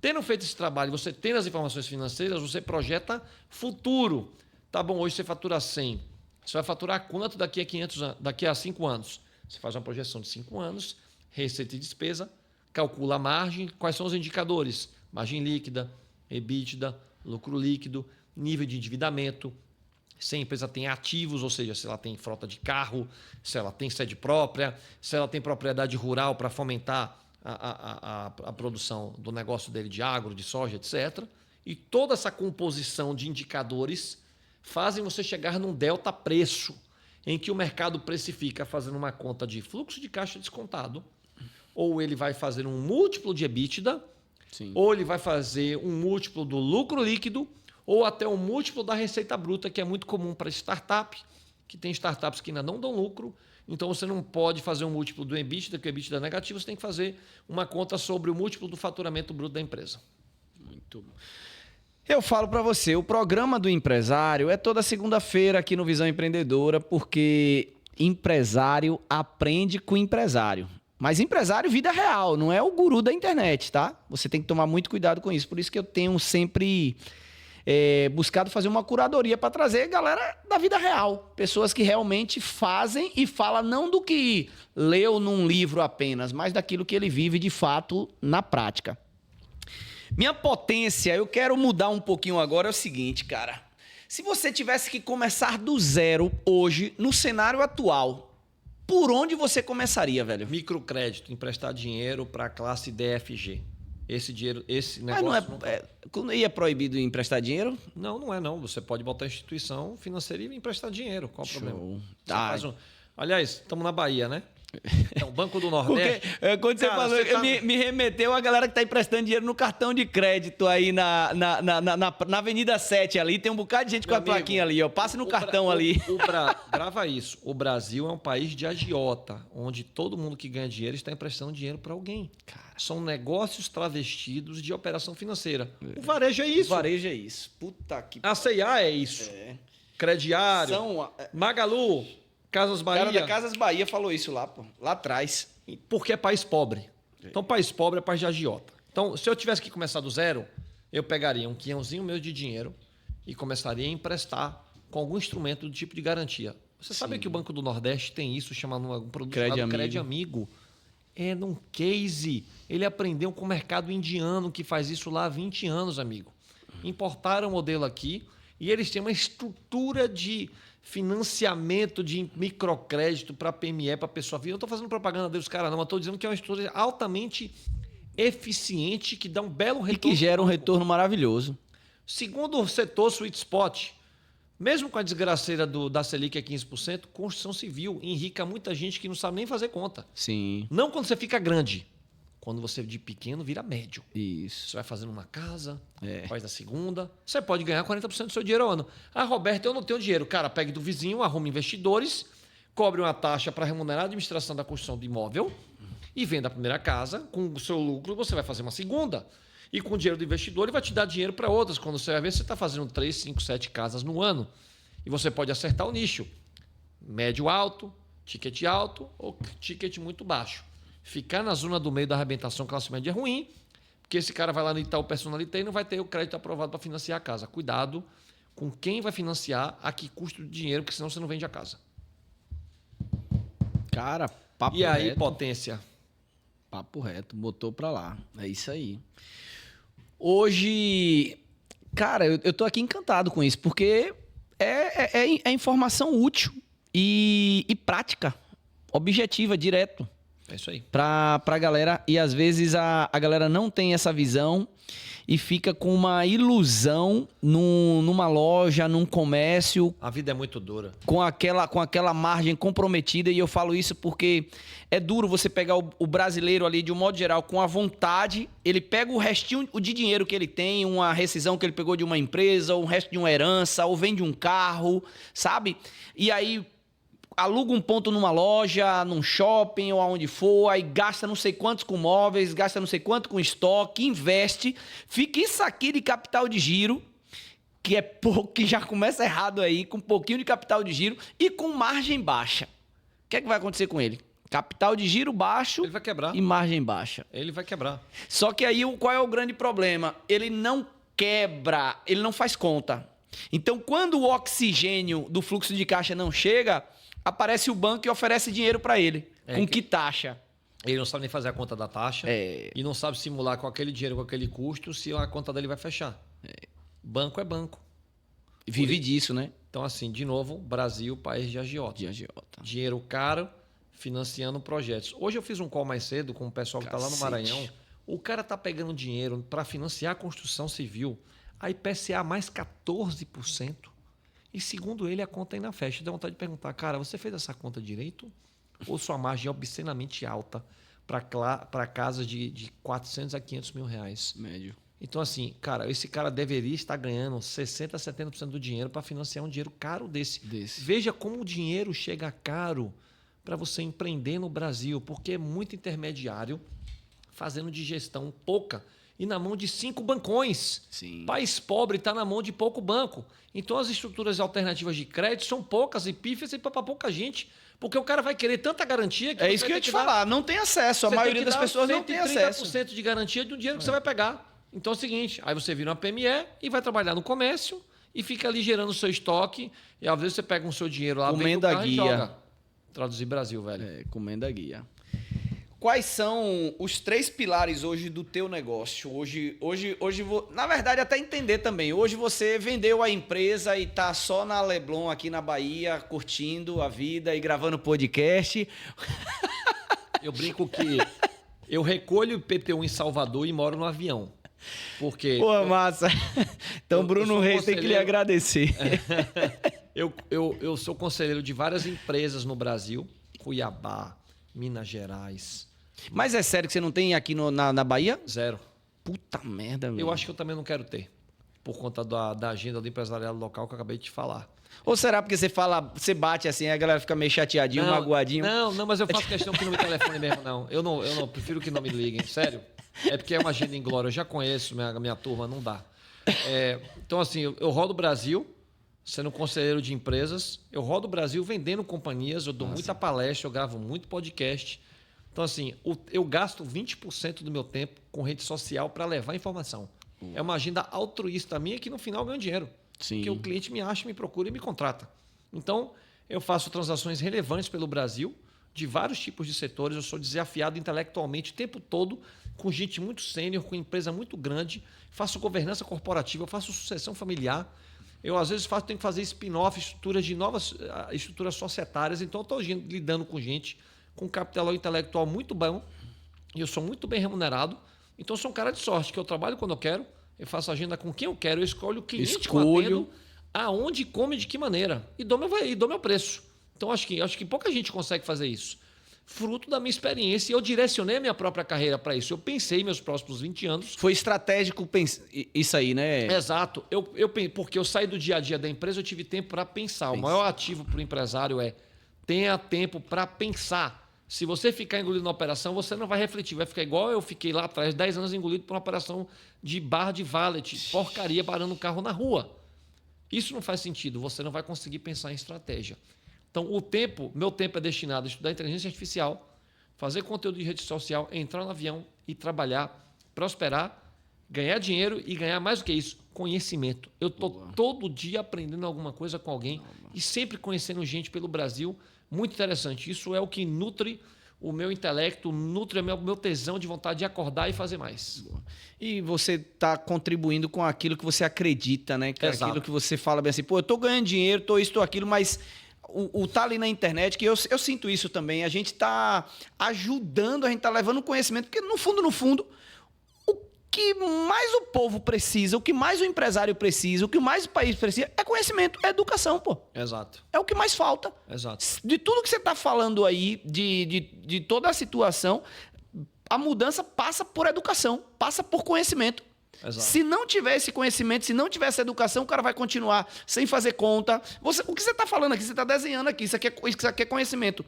Tendo feito esse trabalho, você tendo as informações financeiras, você projeta futuro. Tá bom, hoje você fatura 100. Você vai faturar quanto daqui a 5 anos? Você faz uma projeção de 5 anos, receita e despesa, calcula a margem, quais são os indicadores? Margem líquida, EBITDA, lucro líquido, nível de endividamento, se a empresa tem ativos, ou seja, se ela tem frota de carro, se ela tem sede própria, se ela tem propriedade rural para fomentar a produção do negócio dele de agro, de soja, etc. E toda essa composição de indicadores fazem você chegar num delta preço, em que o mercado precifica fazendo uma conta de fluxo de caixa descontado, ou ele vai fazer um múltiplo de EBITDA, Sim. ou ele vai fazer um múltiplo do lucro líquido, ou até um múltiplo da receita bruta, que é muito comum para startup, que tem startups que ainda não dão lucro. Então, você não pode fazer um múltiplo do EBITDA, que o EBITDA é negativo, você tem que fazer uma conta sobre o múltiplo do faturamento bruto da empresa. Muito bom. Eu falo para você, o programa do empresário é toda segunda-feira aqui no Visão Empreendedora, porque empresário aprende com empresário. Mas empresário, vida real, não é o guru da internet, tá? Você tem que tomar muito cuidado com isso. Por isso que eu tenho sempre... buscado fazer uma curadoria para trazer galera da vida real. Pessoas que realmente fazem e falam não do que leu num livro apenas, mas daquilo que ele vive de fato na prática. Minha potência, eu quero mudar um pouquinho agora, é o seguinte, cara. Se você tivesse que começar do zero hoje, no cenário atual, por onde você começaria, velho? Microcrédito, emprestar dinheiro para a classe DFG. Esse dinheiro, esse Mas negócio... não é proibido emprestar dinheiro? Não é não. Você pode botar instituição financeira e emprestar dinheiro. Qual o problema? Você Ah. faz Aliás, estamos na Bahia, né? Então, Banco do Porque Nordeste... quando você falou, me remeteu a galera que tá emprestando dinheiro no cartão de crédito aí na Avenida 7 ali. Tem um bocado de gente com a plaquinha ali, ó. Passe no cartão ali. Grava isso. O Brasil é um país de agiota, onde todo mundo que ganha dinheiro está emprestando dinheiro para alguém. Cara, são negócios travestidos de operação financeira. O varejo é isso. O varejo é isso. Puta que... A C&A é isso. Crediário. Magalu, Casas Bahia. O cara da Casas Bahia falou isso lá, pô. Lá atrás. Porque é país pobre. Então, país pobre é país de agiota. Então, se eu tivesse que começar do zero, eu pegaria um quinhãozinho meu de dinheiro e começaria a emprestar com algum instrumento do tipo de garantia. Você sabe que o Banco do Nordeste tem isso, chamado um produto chamado Crédito Amigo. É num case. Ele aprendeu com o mercado indiano, que faz isso lá há 20 anos, amigo. Importaram o modelo aqui e eles têm uma estrutura de financiamento de microcrédito para PME, para pessoa física. Eu não estou fazendo propaganda dos caras, não. Eu estou dizendo que é uma estrutura altamente eficiente, que dá um belo retorno. E que gera um retorno maravilhoso. Segundo o setor Sweet Spot, mesmo com a desgraceira da Selic a 15%, construção civil enrica muita gente que não sabe nem fazer conta. Sim. Não quando você fica grande. Quando você de pequeno vira médio. Isso. Você vai fazendo uma casa, faz a segunda. Você pode ganhar 40% do seu dinheiro ao ano. Ah, Roberto, eu não tenho dinheiro. Cara, pegue do vizinho, arrume investidores, cobre uma taxa para remunerar a administração da construção do imóvel e venda a primeira casa. Com o seu lucro, você vai fazer uma segunda. E com o dinheiro do investidor, ele vai te dar dinheiro para outras. Quando você vai ver, você está fazendo 3, 5, 7 casas no ano. E você pode acertar o nicho. Médio alto, ticket alto ou ticket muito baixo. Ficar na zona do meio da arrebentação classe média é ruim, porque esse cara vai lá no Itaú Personalité e não vai ter o crédito aprovado para financiar a casa. Cuidado com quem vai financiar, a que custo de dinheiro, porque senão você não vende a casa. Cara, papo reto. E aí, potência? Papo reto, botou pra lá. É isso aí. Hoje, cara, eu tô aqui encantado com isso, porque é informação útil e prática, objetiva, direto. É isso aí. Pra galera, e às vezes a galera não tem essa visão e fica com uma ilusão numa loja, num comércio. A vida é muito dura. Com aquela margem comprometida, e eu falo isso porque é duro você pegar o brasileiro ali, de um modo geral, com a vontade, ele pega o restinho de dinheiro que ele tem, uma rescisão que ele pegou de uma empresa, ou o resto de uma herança, ou vende um carro, sabe? E aí aluga um ponto numa loja, num shopping ou aonde for, aí gasta não sei quantos com móveis, gasta não sei quanto com estoque, investe, fica isso aqui de capital de giro, que é pouco, que já começa errado aí, com um pouquinho de capital de giro e com margem baixa. O que é que vai acontecer com ele? Capital de giro baixo, ele vai quebrar. E margem baixa. Ele vai quebrar. Só que aí qual é o grande problema? Ele não quebra, ele não faz conta. Então, quando o oxigênio do fluxo de caixa não chega, aparece o banco e oferece dinheiro para ele. Com que taxa? Ele não sabe nem fazer a conta da taxa e não sabe simular com aquele dinheiro, com aquele custo, se a conta dele vai fechar. Banco é banco. Vive disso, né? Então, assim, de novo, Brasil, país de agiota. Dinheiro caro, financiando projetos. Hoje eu fiz um call mais cedo com o pessoal que está lá no Maranhão. O cara está pegando dinheiro para financiar a construção civil. A IPCA mais 14%. E segundo ele, a conta ainda fecha. Dá vontade de perguntar, cara, você fez essa conta direito? Ou sua margem é obscenamente alta para casas de 400 a 500 mil reais? Médio. Então, assim, cara, esse cara deveria estar ganhando 60% a 70% do dinheiro para financiar um dinheiro caro desse. Veja como o dinheiro chega caro para você empreender no Brasil, porque é muito intermediário fazendo de gestão pouca e na mão de 5 bancões. Sim. País pobre está na mão de pouco banco. Então, as estruturas alternativas de crédito são poucas e pífias e para pouca gente. Porque o cara vai querer tanta garantia que... É isso que eu ia te falar. Não tem acesso. A maioria das pessoas não tem acesso. 130% de garantia do dinheiro que você vai pegar. Então é o seguinte, aí você vira uma PME e vai trabalhar no comércio e fica ali gerando o seu estoque. E às vezes você pega o seu dinheiro lá, comendo a guia. e joga. Traduzir Brasil, velho. Comendo a guia. Quais são os 3 pilares hoje do teu negócio? Hoje na verdade, até entender também. Hoje você vendeu a empresa e tá só na Leblon, aqui na Bahia, curtindo a vida e gravando podcast. Eu brinco que eu recolho IPTU em Salvador e moro no avião. Porque... Pô, massa. Então, Bruno Reis tem que lhe agradecer. Eu sou conselheiro de várias empresas no Brasil. Cuiabá, Minas Gerais. Mas é sério que você não tem aqui na Bahia? 0. Puta merda, meu. Eu acho que eu também não quero ter. Por conta da agenda do empresariado local que eu acabei de falar. Ou será porque você fala, você bate assim, a galera fica meio chateadinho, magoadinho? Não, mas eu faço questão que não me telefone mesmo, não. Eu não prefiro que não me liguem, sério. É porque é uma agenda inglória, eu já conheço minha turma, não dá. Então, assim, eu rodo o Brasil, sendo conselheiro de empresas, eu rodo o Brasil vendendo companhias, eu dou muita palestra, eu gravo muito podcast. Então, assim, eu gasto 20% do meu tempo com rede social para levar informação. É uma agenda altruísta minha que no final ganha dinheiro. Sim. Porque o cliente me acha, me procura e me contrata. Então, eu faço transações relevantes pelo Brasil, de vários tipos de setores. Eu sou desafiado intelectualmente o tempo todo, com gente muito sênior, com empresa muito grande. Faço governança corporativa, eu faço sucessão familiar. Eu, às vezes, tenho que fazer spin-off, estruturas de novas estruturas societárias. Então, eu estou lidando com gente com capital intelectual muito bom. E eu sou muito bem remunerado. Então, eu sou um cara de sorte, que eu trabalho quando eu quero. Eu faço agenda com quem eu quero, eu escolho o cliente que eu atendo, aonde, como e de que maneira. E dou meu preço. Então, acho que pouca gente consegue fazer isso. Fruto da minha experiência, e eu direcionei a minha própria carreira para isso. Eu pensei meus próximos 20 anos. Foi estratégico isso aí, né? Exato. Porque eu saí do dia a dia da empresa, eu tive tempo para pensar. O maior ativo para o empresário é tenha tempo para pensar. Se você ficar engolido na operação, você não vai refletir. Vai ficar igual eu fiquei lá atrás, 10 anos engolido por uma operação de barra de valet, porcaria, parando o carro na rua. Isso não faz sentido. Você não vai conseguir pensar em estratégia. Então, meu tempo é destinado a estudar inteligência artificial, fazer conteúdo de rede social, entrar no avião e trabalhar, prosperar, ganhar dinheiro e ganhar mais do que isso, conhecimento. Eu estou todo dia aprendendo alguma coisa com alguém e sempre conhecendo gente pelo Brasil. Muito interessante. Isso é o que nutre o meu intelecto, nutre o meu tesão de vontade de acordar e fazer mais. E você está contribuindo com aquilo que você acredita, né? Exato. Aquilo que você fala bem assim, pô, eu estou ganhando dinheiro, estou isso, estou aquilo, mas o tá ali na internet, que eu sinto isso também, a gente está ajudando, a gente está levando conhecimento, porque no fundo, o que mais o povo precisa, o que mais o empresário precisa, o que mais o país precisa é conhecimento, é educação, pô. Exato. É o que mais falta. Exato. De tudo que você está falando aí, de toda a situação, a mudança passa por educação, passa por conhecimento. Exato. Se não tiver esse conhecimento, se não tiver essa educação, o cara vai continuar sem fazer conta. O que você está falando aqui, você está desenhando aqui, isso aqui é conhecimento.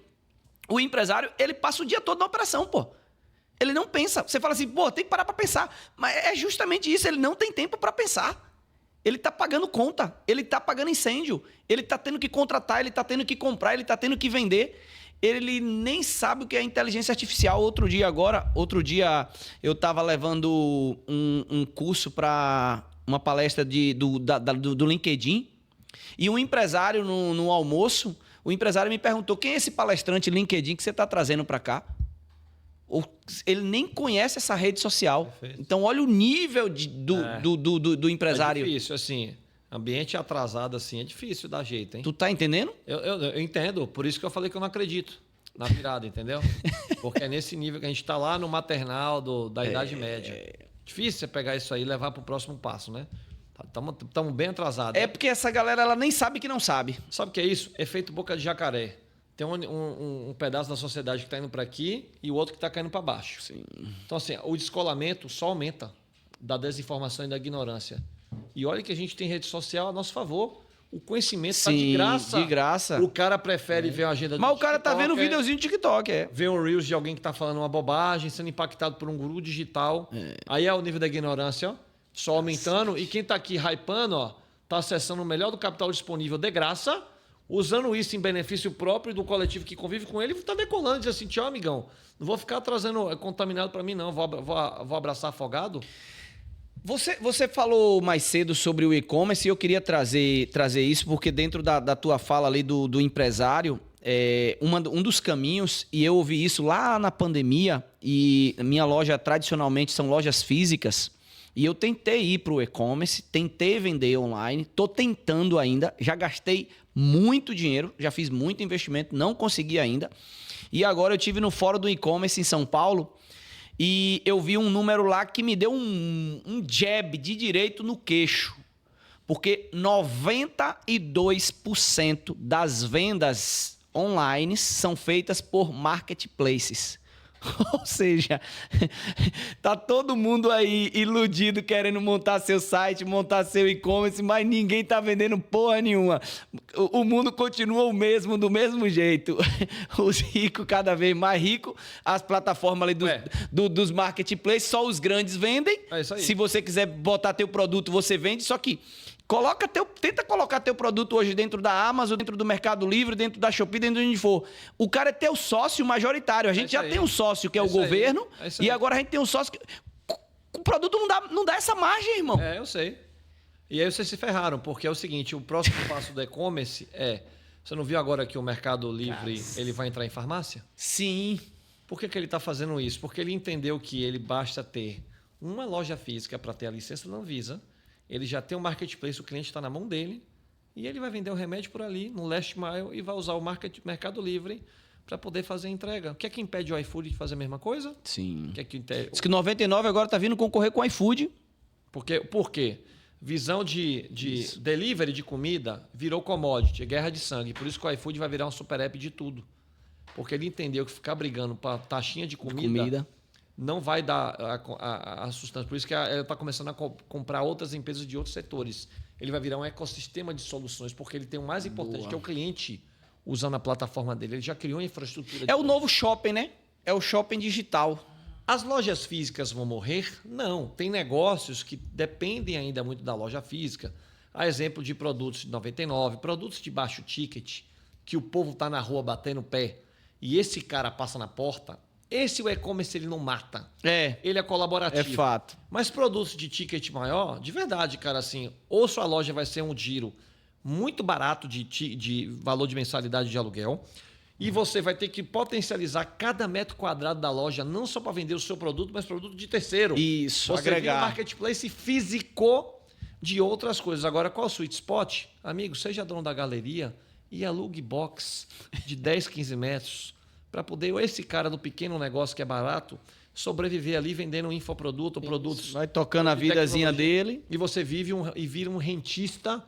O empresário, ele passa o dia todo na operação, pô. Ele não pensa. Você fala assim, pô, tem que parar para pensar. Mas é justamente isso, ele não tem tempo para pensar. Ele está pagando conta, ele está pagando incêndio, ele está tendo que contratar, ele está tendo que comprar, ele está tendo que vender. Ele nem sabe o que é inteligência artificial. Outro dia eu estava levando um curso para uma palestra do LinkedIn e um empresário no almoço, o empresário me perguntou, quem é esse palestrante LinkedIn que você está trazendo para cá? Ele nem conhece essa rede social. Perfeito. Então, olha o nível do empresário. É difícil, assim. Ambiente atrasado, assim, é difícil dar jeito, hein? Tu tá entendendo? Eu entendo. Por isso que eu falei que eu não acredito na virada, entendeu? Porque é nesse nível que a gente está lá no maternal da Idade Média. Difícil você pegar isso aí e levar para o próximo passo, né? Estamos bem atrasados. É porque essa galera ela nem sabe que não sabe. Sabe o que é isso? Efeito boca de jacaré. Tem um pedaço da sociedade que está indo para aqui e o outro que está caindo para baixo. Sim. Então, assim, o descolamento só aumenta da desinformação e da ignorância. E olha que a gente tem rede social a nosso favor. O conhecimento está de graça. De graça. O cara prefere ver a agenda do Mas o cara tá vendo um TikTok, videozinho do TikTok, ver um Reels de alguém que está falando uma bobagem, sendo impactado por um guru digital. Aí é o nível da ignorância, ó, só aumentando. E quem está aqui hypando, ó, está acessando o melhor do capital disponível de graça, usando isso em benefício próprio do coletivo que convive com ele, está decolando, diz assim, tchau, amigão, não vou ficar trazendo contaminado para mim, não, vou abraçar afogado. Você falou mais cedo sobre o e-commerce e eu queria trazer isso porque dentro da tua fala ali do empresário, um dos caminhos, e eu ouvi isso lá na pandemia, e minha loja tradicionalmente são lojas físicas, e eu tentei ir para o e-commerce, tentei vender online, estou tentando ainda, já gastei muito dinheiro, já fiz muito investimento, não consegui ainda. E agora eu tive no Fórum do E-Commerce em São Paulo e eu vi um número lá que me deu um jab de direito no queixo. Porque 92% das vendas online são feitas por marketplaces. Ou seja, tá todo mundo aí iludido querendo montar seu site, montar seu e-commerce, mas ninguém tá vendendo porra nenhuma. O mundo continua o mesmo, do mesmo jeito. Os ricos cada vez mais ricos, as plataformas ali dos marketplaces, só os grandes vendem. É isso aí. Se você quiser botar teu produto, você vende, só que tenta colocar teu produto hoje dentro da Amazon, dentro do Mercado Livre, dentro da Shopee, dentro de onde for. O cara é teu sócio majoritário. A gente já tem um sócio que é o governo e agora a gente tem um sócio que... O produto não dá essa margem, irmão. Eu sei. E aí vocês se ferraram, porque é o seguinte, o próximo passo do e-commerce é... Você não viu agora que o Mercado Livre ele vai entrar em farmácia? Sim. Por que ele está fazendo isso? Porque ele entendeu que ele basta ter uma loja física para ter a licença da Anvisa. Ele já tem o marketplace, o cliente está na mão dele e ele vai vender o remédio por ali, no last mile, e vai usar o Mercado Livre para poder fazer a entrega. O que é que impede o iFood de fazer a mesma coisa? Sim. O que é que impede... Diz que 99 agora está vindo concorrer com o iFood. Por quê? Visão de delivery de comida virou commodity, é guerra de sangue. Por isso que o iFood vai virar um super app de tudo. Porque ele entendeu que ficar brigando para taxinha de comida não vai dar a sustância. Por isso que ele está começando a comprar outras empresas de outros setores. Ele vai virar um ecossistema de soluções, porque ele tem o mais importante, que é o cliente usando a plataforma dele. Ele já criou a infraestrutura. É o novo shopping, né? É o shopping digital. As lojas físicas vão morrer? Não. Tem negócios que dependem ainda muito da loja física. A exemplo de produtos de 99, produtos de baixo ticket, que o povo está na rua batendo o pé e esse cara passa na porta. Esse o e-commerce ele não mata. Ele é colaborativo. É fato. Mas produtos de ticket maior, de verdade, cara, assim, ou sua loja vai ser um giro muito barato de valor de mensalidade de aluguel, e você vai ter que potencializar cada metro quadrado da loja, não só para vender o seu produto, mas produto de terceiro. Isso, você agregar. Vira um marketplace físico de outras coisas. Agora, qual é o sweet spot? Amigo, seja dono da galeria e alugue box de 10, 15 metros, para poder esse cara do pequeno negócio que é barato sobreviver ali vendendo um infoproduto ou produtos. Vai tocando a vidazinha dele. E você vira um rentista.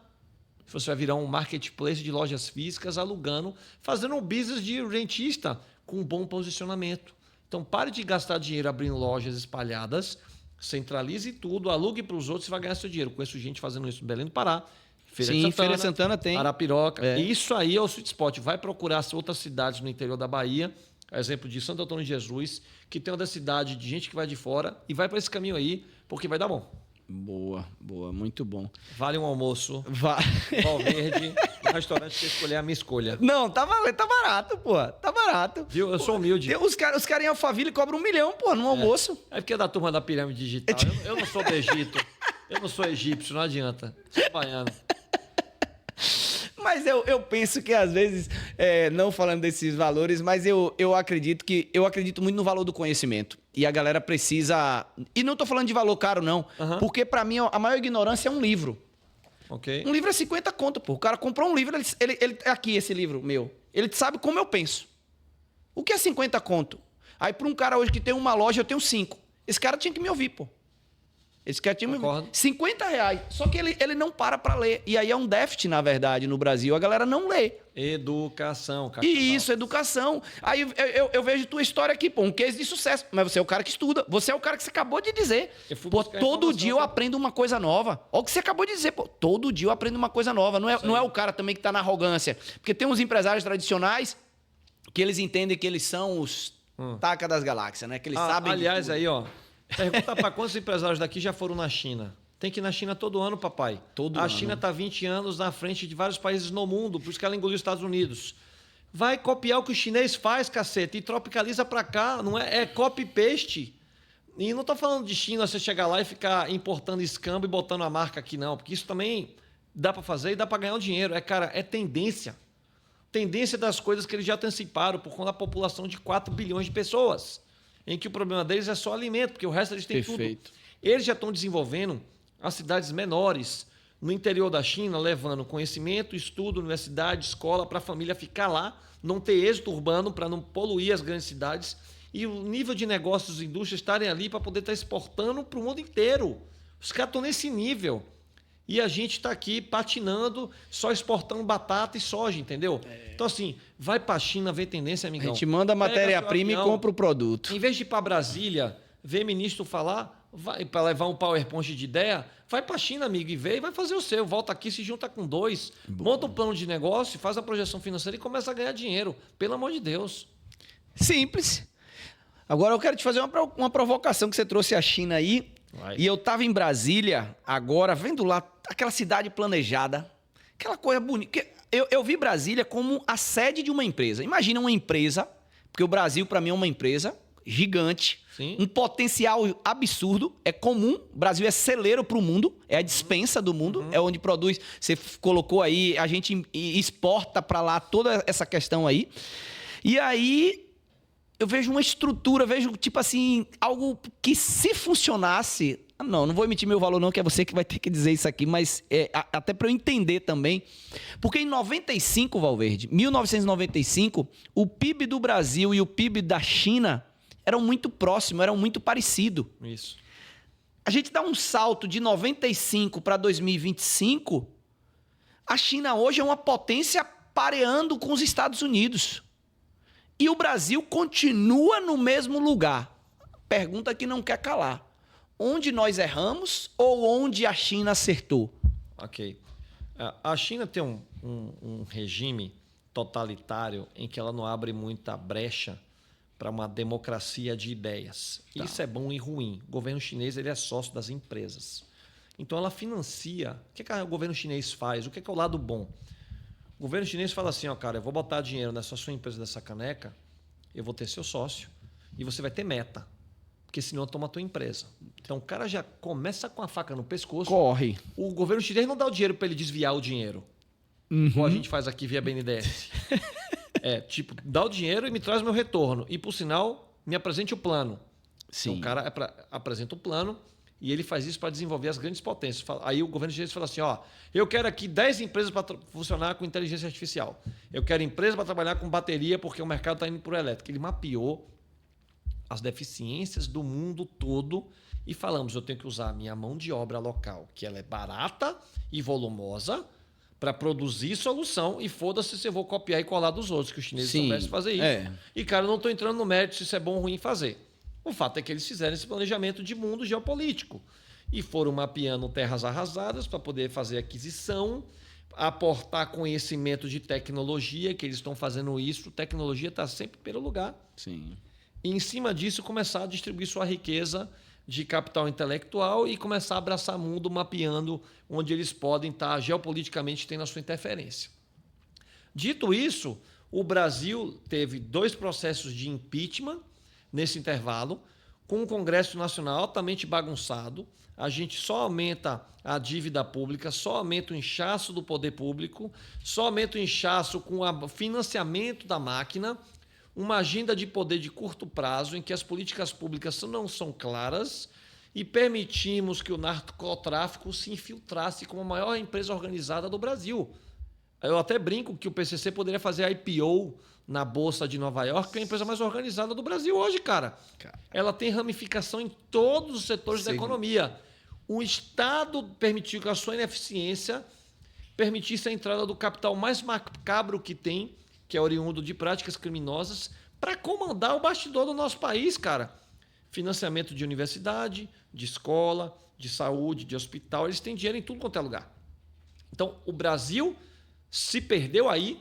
Você vai virar um marketplace de lojas físicas alugando, fazendo um business de rentista com um bom posicionamento. Então pare de gastar dinheiro abrindo lojas espalhadas, centralize tudo, alugue para os outros e vai ganhar seu dinheiro. Conheço gente fazendo isso no Belém do Pará. Feira de Santana tem. Arapiroca. Isso aí é o sweet spot. Vai procurar outras cidades no interior da Bahia, exemplo de Santo Antônio de Jesus, que tem uma cidade de gente que vai de fora e vai para esse caminho aí, porque vai dar bom. Boa, muito bom. Vale um almoço. Valverde, um restaurante que escolher a minha escolha. Não, tá valendo, tá barato, pô. Tá barato. Viu? Eu sou humilde. Os caras em Alphaville cobram 1 milhão, pô, no almoço. É porque é da turma da pirâmide digital. Eu não sou do Egito. Eu não sou egípcio, não adianta. Sou baiano. Mas eu penso que às vezes, não falando desses valores, mas eu acredito muito no valor do conhecimento. E a galera precisa... E não tô falando de valor caro, não. Porque pra mim a maior ignorância é um livro. Okay. Um livro é 50 conto, pô. O cara comprou um livro, ele aqui, esse livro meu. Ele sabe como eu penso. O que é 50 conto? Aí pra um cara hoje que tem uma loja, eu tenho 5. Esse cara tinha que me ouvir, pô. Esse cara tinha que me ouvir. R$50. Só que ele não para ler. E aí é um déficit, na verdade, no Brasil. A galera não lê. Educação, cara. E isso, educação. Aí eu vejo tua história aqui, pô, um case de sucesso. Mas você é o cara que estuda. Você é o cara que você acabou de dizer. Pô, todo dia eu aprendo uma coisa nova. Olha o que você acabou de dizer, pô. Todo dia eu aprendo uma coisa nova. Não é o cara também que tá na arrogância. Porque tem uns empresários tradicionais que eles entendem que eles são os taca das galáxias, né? Que eles sabem. Aliás, aí, ó. Pergunta para quantos empresários daqui já foram na China. Tem que ir na China todo ano, papai. A China está 20 anos na frente de vários países no mundo, por isso que ela engoliu os Estados Unidos. Vai copiar o que o chinês faz, cacete, e tropicaliza para cá. Não é copy-paste. E não estou falando de China, você chegar lá e ficar importando escambo e botando a marca aqui, não. Porque isso também dá para fazer e dá para ganhar um dinheiro. Cara, é tendência. tendência das coisas que eles já anteciparam por conta da população de 4 bilhões de pessoas, em que o problema deles é só alimento, porque o resto eles têm tudo. Eles já estão desenvolvendo as cidades menores no interior da China, levando conhecimento, estudo, universidade, escola, para a família ficar lá, não ter êxito urbano, para não poluir as grandes cidades, e o nível de negócios e indústrias estarem ali para poder estar exportando para o mundo inteiro. Os caras estão nesse nível. E a gente está aqui patinando, só exportando batata e soja, entendeu? Então, assim, vai para a China, vê tendência, amigão. A gente manda a matéria-prima e compra o produto. Em vez de ir para Brasília, ver ministro falar, vai para levar um PowerPoint de ideia, vai para a China, amigo, e vê e vai fazer o seu. Volta aqui, se junta com 2, monta um plano de negócio, faz a projeção financeira e começa a ganhar dinheiro. Pelo amor de Deus. Simples. Agora eu quero te fazer uma provocação que você trouxe a China aí. Vai. E eu estava em Brasília agora, vendo lá aquela cidade planejada, aquela coisa bonita. Eu vi Brasília como a sede de uma empresa. Imagina uma empresa, porque o Brasil para mim é uma empresa gigante, Sim. Um potencial absurdo, é comum, o Brasil é celeiro para o mundo, é a dispensa do mundo, é onde produz, você colocou aí, a gente exporta para lá toda essa questão aí. E aí eu vejo uma estrutura, vejo tipo assim, algo que se funcionasse... Não vou emitir meu valor não, que é você que vai ter que dizer isso aqui, mas até para eu entender também. Porque em 95, Valverde, 1995, o PIB do Brasil e o PIB da China eram muito próximos, eram muito parecidos. Isso. A gente dá um salto de 95 para 2025, a China hoje é uma potência pareando com os Estados Unidos. E o Brasil continua no mesmo lugar. Pergunta que não quer calar. Onde nós erramos ou onde a China acertou? Ok. A China tem um regime totalitário em que ela não abre muita brecha para uma democracia de ideias. Tá. Isso é bom e ruim. O governo chinês ele é sócio das empresas. Então ela financia. O que o governo chinês faz? O que é o lado bom? O governo chinês fala assim, ó, cara, eu vou botar dinheiro nessa sua empresa, nessa caneca, eu vou ter seu sócio e você vai ter meta, porque senão eu tomo a tua empresa. Então o cara já começa com a faca no pescoço. Corre. O governo chinês não dá o dinheiro para ele desviar o dinheiro, igual a gente faz aqui via BNDES. Tipo, dá o dinheiro e me traz meu retorno. E, por sinal, me apresente o plano. Sim. Então, o cara apresenta o plano e ele faz isso para desenvolver as grandes potências. Aí o governo chinês fala assim, ó, eu quero aqui 10 empresas para funcionar com inteligência artificial. Eu quero empresa para trabalhar com bateria porque o mercado está indo por elétrico. Ele mapeou as deficiências do mundo todo e falamos, eu tenho que usar a minha mão de obra local, que ela é barata e volumosa, para produzir solução e foda-se se eu vou copiar e colar dos outros, que os chineses soubessem fazer isso. E, cara, eu não estou entrando no mérito se isso é bom ou ruim fazer. O fato é que eles fizeram esse planejamento de mundo geopolítico e foram mapeando terras arrasadas para poder fazer aquisição, aportar conhecimento de tecnologia, que eles estão fazendo isso, tecnologia está sempre em primeiro lugar. Sim. E, em cima disso, começar a distribuir sua riqueza de capital intelectual e começar a abraçar o mundo mapeando onde eles podem estar geopoliticamente tendo a sua interferência. Dito isso, o Brasil teve 2 processos de impeachment nesse intervalo, com um Congresso Nacional altamente bagunçado. A gente só aumenta a dívida pública, só aumenta o inchaço do poder público, só aumenta o inchaço com o financiamento da máquina, uma agenda de poder de curto prazo em que as políticas públicas não são claras e permitimos que o narcotráfico se infiltrasse como a maior empresa organizada do Brasil. Eu até brinco que o PCC poderia fazer IPO na Bolsa de Nova York, que é a empresa mais organizada do Brasil hoje, cara. Ela tem ramificação em todos os setores da economia. O Estado permitiu que a sua ineficiência permitisse a entrada do capital mais macabro que tem, que é oriundo de práticas criminosas, para comandar o bastidor do nosso país, cara. Financiamento de universidade, de escola, de saúde, de hospital, eles têm dinheiro em tudo quanto é lugar. Então, o Brasil se perdeu aí,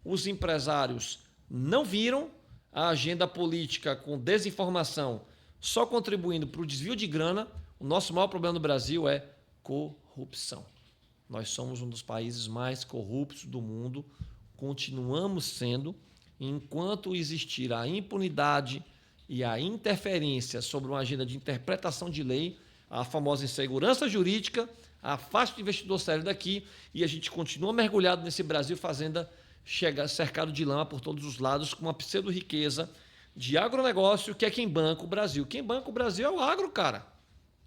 os empresários não viram a agenda política com desinformação, só contribuindo para o desvio de grana. O nosso maior problema no Brasil é corrupção. Nós somos um dos países mais corruptos do mundo, continuamos sendo, enquanto existir a impunidade e a interferência sobre uma agenda de interpretação de lei, a famosa insegurança jurídica, afasta o investidor sério daqui e a gente continua mergulhado nesse Brasil fazenda chega cercado de lama por todos os lados, com uma pseudo-riqueza de agronegócio, que é quem banca o Brasil. Quem banca o Brasil é o agro, cara.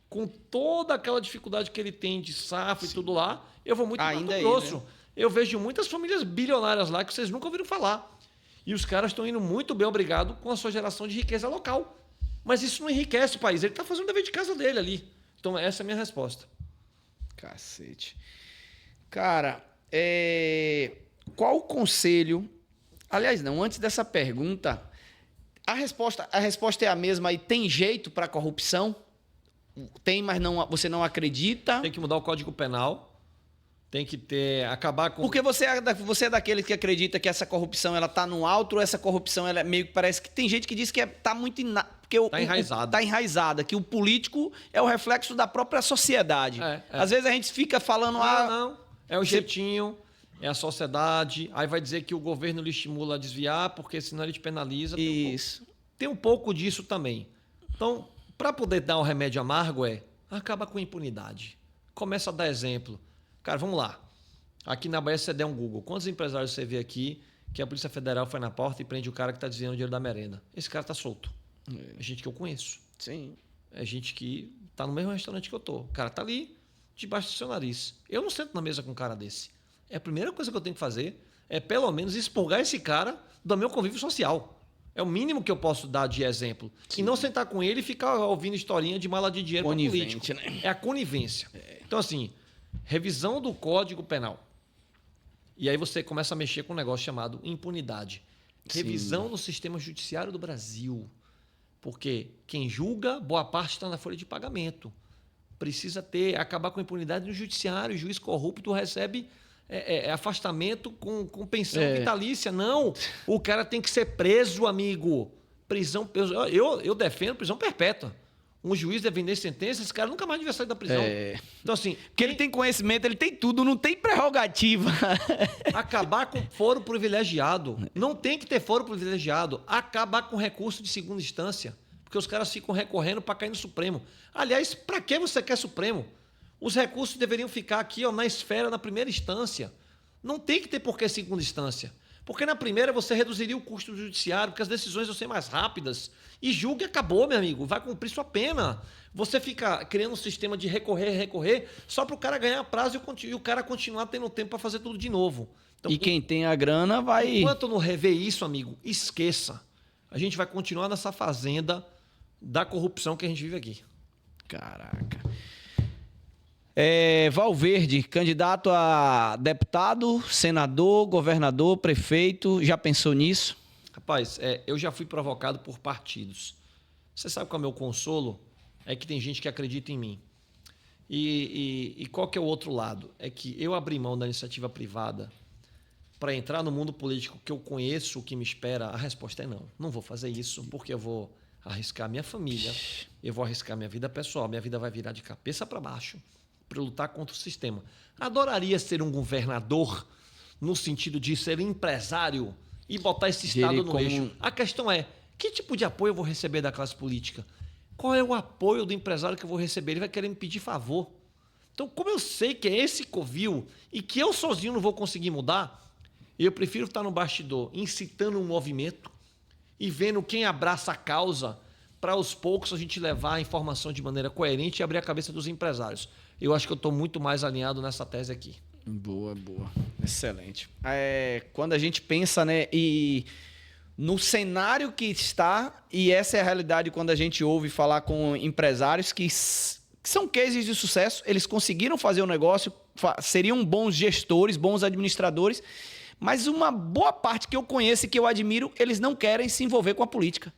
Com toda aquela dificuldade que ele tem de safra e tudo lá, eu vou muito Ainda Mato aí, Grosso. né? Eu vejo muitas famílias bilionárias lá que vocês nunca ouviram falar. E os caras estão indo muito bem, obrigado, com a sua geração de riqueza local. Mas isso não enriquece o país. Ele está fazendo o dever de casa dele ali. Então, essa é a minha resposta. Cacete. Cara, qual o conselho... Aliás, não, antes dessa pergunta, a resposta é a mesma aí. Tem jeito para corrupção? Tem, mas não, você não acredita? Tem que mudar o Código Penal. Tem que acabar com... Porque você é daqueles que acredita que essa corrupção ela tá no alto, ou essa corrupção ela é meio que parece que tem gente que diz que tá muito porque Tá enraizada. Tá enraizada, que o político é o reflexo da própria sociedade. Às vezes a gente fica falando Não. É o jeitinho, é a sociedade. Aí vai dizer que o governo lhe estimula a desviar, porque senão ele te penaliza. Isso. Tem um pouco disso também. Então, para poder dar um remédio amargo acaba com a impunidade. Começa a dar exemplo. Cara, vamos lá. Aqui na Bahia, você der um Google. Quantos empresários você vê aqui que a Polícia Federal foi na porta e prende o cara que está desviando o dinheiro da merenda? Esse cara está solto. É gente que eu conheço. Sim. É gente que está no mesmo restaurante que eu tô. O cara está ali, debaixo do seu nariz. Eu não sento na mesa com um cara desse. A primeira coisa que eu tenho que fazer é, pelo menos, expurgar esse cara do meu convívio social. É o mínimo que eu posso dar de exemplo. Sim. E não sentar com ele e ficar ouvindo historinha de mala de dinheiro para político. Né? É a conivência. Então, assim, revisão do Código Penal. E aí você começa a mexer com um negócio chamado impunidade. Revisão Sim. no sistema judiciário do Brasil. Porque quem julga, boa parte está na folha de pagamento. Precisa acabar com a impunidade no judiciário. O juiz corrupto recebe afastamento com pensão vitalícia. Não, o cara tem que ser preso, amigo. Prisão. Eu defendo prisão perpétua. Um juiz defender sentença, esse cara nunca mais devia sair da prisão. Então, assim. Porque ele tem conhecimento, ele tem tudo, não tem prerrogativa. Acabar com foro privilegiado. Não tem que ter foro privilegiado. Acabar com recurso de segunda instância. Porque os caras ficam recorrendo para cair no Supremo. Aliás, para que você quer Supremo? Os recursos deveriam ficar aqui na esfera, na primeira instância. Não tem que ter por que segunda instância. Porque na primeira você reduziria o custo do judiciário, porque as decisões vão ser mais rápidas. E julga e acabou, meu amigo. Vai cumprir sua pena. Você fica criando um sistema de recorrer, só para o cara ganhar prazo e o cara continuar tendo tempo para fazer tudo de novo. Então, e quem tem a grana vai... Enquanto não rever isso, amigo, esqueça. A gente vai continuar nessa fazenda da corrupção que a gente vive aqui. Caraca. Valverde, candidato a deputado, senador, governador, prefeito, já pensou nisso? Rapaz, eu já fui provocado por partidos. Você sabe qual é o meu consolo? É que tem gente que acredita em mim. E qual que é o outro lado? É que eu abri mão da iniciativa privada para entrar no mundo político que eu conheço, o que me espera. A resposta é não. Não vou fazer isso porque eu vou arriscar minha família, eu vou arriscar minha vida pessoal, minha vida vai virar de cabeça para baixo para lutar contra o sistema. Adoraria ser um governador no sentido de ser empresário e botar esse Estado no eixo. A questão é, que tipo de apoio eu vou receber da classe política? Qual é o apoio do empresário que eu vou receber? Ele vai querer me pedir favor. Então, como eu sei que é esse covil e que eu sozinho não vou conseguir mudar, eu prefiro estar no bastidor incitando um movimento e vendo quem abraça a causa para aos poucos a gente levar a informação de maneira coerente e abrir a cabeça dos empresários. Eu acho que eu estou muito mais alinhado nessa tese aqui. Boa. Excelente. Quando a gente pensa, né, e no cenário que está, e essa é a realidade quando a gente ouve falar com empresários que são cases de sucesso, eles conseguiram fazer o negócio, seriam bons gestores, bons administradores, mas uma boa parte que eu conheço e que eu admiro, eles não querem se envolver com a política.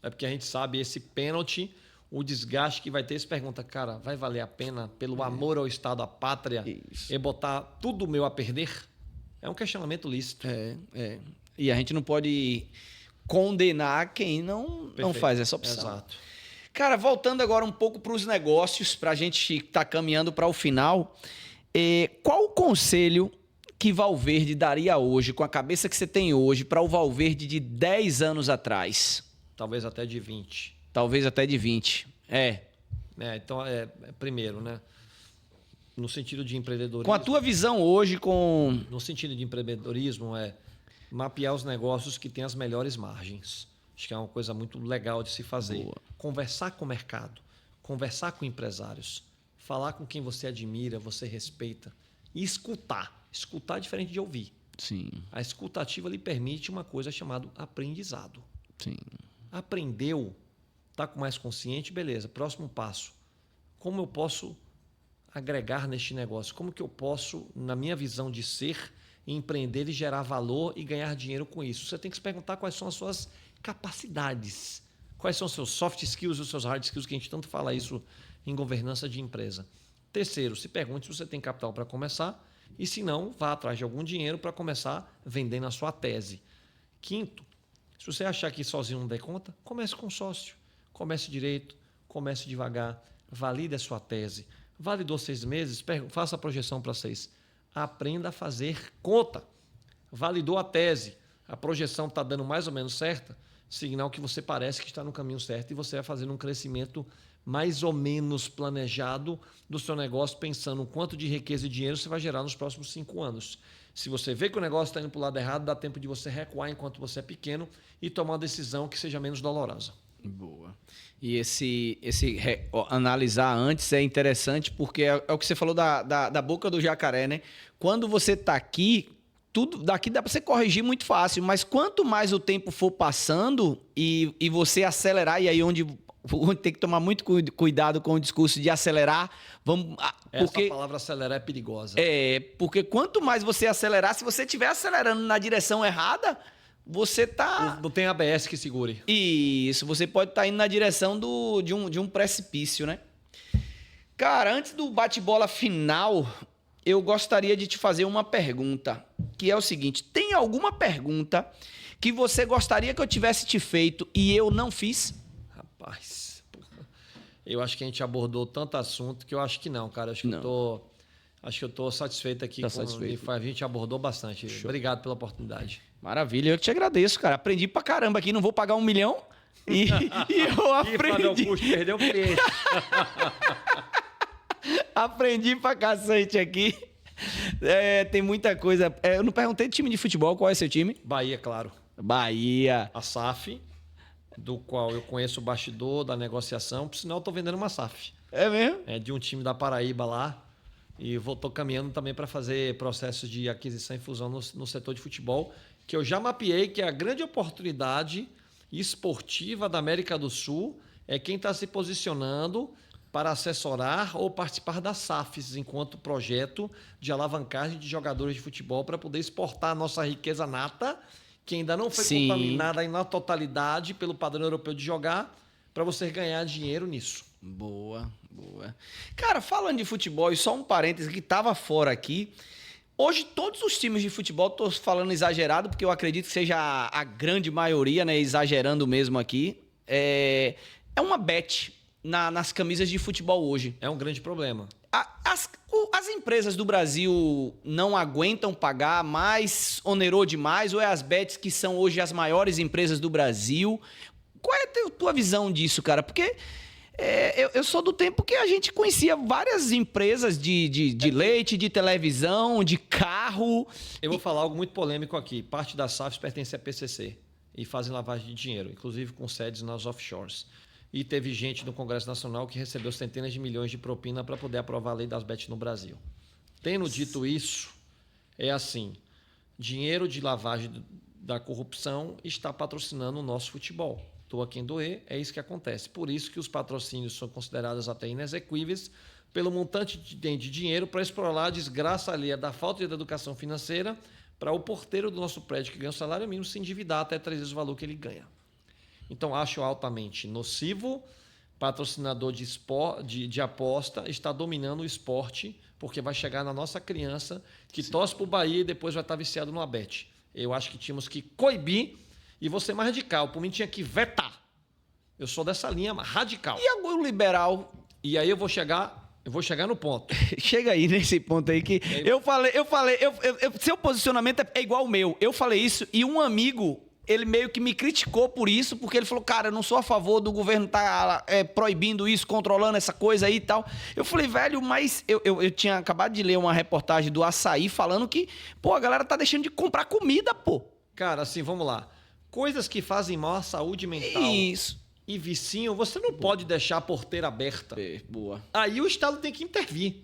É porque a gente sabe esse pênalti, o desgaste que vai ter. Se pergunta, cara, vai valer a pena pelo amor ao Estado, à pátria, e botar tudo meu a perder? É um questionamento lícito. E a gente não pode condenar quem não faz essa opção. Exato. Cara, voltando agora um pouco para os negócios, para a gente estar caminhando para o final, qual o conselho que Valverde daria hoje, com a cabeça que você tem hoje, para o Valverde de 10 anos atrás? Talvez até de 20. Talvez até de 20. Então, primeiro, né? No sentido de empreendedorismo. Com a tua visão hoje, No sentido de empreendedorismo, é mapear os negócios que têm as melhores margens. Acho que é uma coisa muito legal de se fazer. Boa. Conversar com o mercado, conversar com empresários, falar com quem você admira, você respeita e escutar. Escutar é diferente de ouvir. Sim, A escutativa lhe permite uma coisa chamada aprendizado. sim. Aprendeu, está com mais consciente, beleza. Próximo passo. Como eu posso agregar neste negócio? Como que eu posso, na minha visão de ser, empreender e gerar valor e ganhar dinheiro com isso? Você tem que se perguntar quais são as suas capacidades, quais são os seus soft skills e os seus hard skills, que a gente tanto fala isso em governança de empresa. Terceiro, se pergunte se você tem capital para começar e, se não, vá atrás de algum dinheiro para começar vendendo a sua tese. Quinto, se você achar que sozinho não der conta, comece com sócio, comece direito, comece devagar, valide a sua tese. Validou 6 meses, faça a projeção para 6. Aprenda a fazer conta. Validou a tese, a projeção está dando mais ou menos certa, sinal que você parece que está no caminho certo e você vai fazendo um crescimento mais ou menos planejado do seu negócio, pensando o quanto de riqueza e dinheiro você vai gerar nos próximos 5 anos. Se você vê que o negócio está indo para o lado errado, dá tempo de você recuar enquanto você é pequeno e tomar uma decisão que seja menos dolorosa. Boa. E analisar antes é interessante porque é o que você falou da boca do jacaré, né? Quando você está aqui, tudo daqui dá para você corrigir muito fácil, mas quanto mais o tempo for passando e você acelerar, e aí onde tem que tomar muito cuidado com o discurso de acelerar, porque essa palavra acelerar é perigosa. Porque quanto mais você acelerar, se você estiver acelerando na direção errada, você tá... Não tem ABS que segure. Isso, você pode estar indo na direção de um precipício, né? Cara, antes do bate-bola final, eu gostaria de te fazer uma pergunta, que é o seguinte: tem alguma pergunta que você gostaria que eu tivesse te feito e eu não fiz? Rapaz, eu acho que a gente abordou tanto assunto que eu acho que não, cara. Acho que eu tô satisfeito aqui. A gente abordou bastante. Show. Obrigado pela oportunidade. Maravilha, eu que te agradeço, cara. Aprendi pra caramba aqui, não vou pagar 1 milhão e eu aprendi. E custo, perdeu o cliente. Aprendi pra cacete aqui. Tem muita coisa. Eu não perguntei de time de futebol, qual é seu time? Bahia, claro. Bahia. A SAF, do qual eu conheço o bastidor da negociação, por sinal eu tô vendendo uma SAF. É mesmo? É de um time da Paraíba lá. E tô caminhando também para fazer processos de aquisição e fusão no setor de futebol, que eu já mapeei que a grande oportunidade esportiva da América do Sul é quem está se posicionando para assessorar ou participar das SAFs enquanto projeto de alavancagem de jogadores de futebol para poder exportar a nossa riqueza nata, que ainda não foi contaminada na totalidade pelo padrão europeu de jogar, para você ganhar dinheiro nisso. Boa, boa. Cara, falando de futebol, e só um parêntese que estava fora aqui, hoje todos os times de futebol, estou falando exagerado, porque eu acredito que seja a grande maioria, né, exagerando mesmo aqui, é uma bet nas camisas de futebol hoje. É um grande problema. As empresas do Brasil não aguentam pagar, mais onerou demais, ou é as bets que são hoje as maiores empresas do Brasil? Qual é a tua visão disso, cara? Porque eu sou do tempo que a gente conhecia várias empresas de leite, de televisão, de carro. Eu vou falar algo muito polêmico aqui. Parte das SAFs pertence à PCC e fazem lavagem de dinheiro, inclusive com sedes nas offshores. E teve gente no Congresso Nacional que recebeu centenas de milhões de propina para poder aprovar a lei das bets no Brasil. Tendo dito isso, é assim, dinheiro de lavagem da corrupção está patrocinando o nosso futebol. Doa quem doer, é isso que acontece. Por isso que os patrocínios são considerados até inexequíveis pelo montante de dinheiro para explorar a desgraça alheia da falta de educação financeira para o porteiro do nosso prédio que ganha o salário mínimo se endividar até 3 vezes o valor que ele ganha. Então, acho altamente nocivo. Patrocinador de aposta está dominando o esporte, porque vai chegar na nossa criança que torce para o Bahia e depois vai estar viciado no bet. Eu acho que tínhamos que coibir e vou ser mais radical. Por mim, tinha que vetar. Eu sou dessa linha radical. E agora o liberal? E aí eu vou chegar no ponto. Chega aí nesse ponto aí que eu falei, seu posicionamento é igual ao meu. Eu falei isso e um amigo ele meio que me criticou por isso, porque ele falou, cara, eu não sou a favor do governo tá proibindo isso, controlando essa coisa aí e tal. Eu falei, velho, mas eu tinha acabado de ler uma reportagem do Açaí falando que, pô, a galera tá deixando de comprar comida, pô. Cara, assim, vamos lá. Coisas que fazem mal à saúde mental Isso. e vicinho, você não pode deixar a porteira aberta. Boa. Aí o Estado tem que intervir.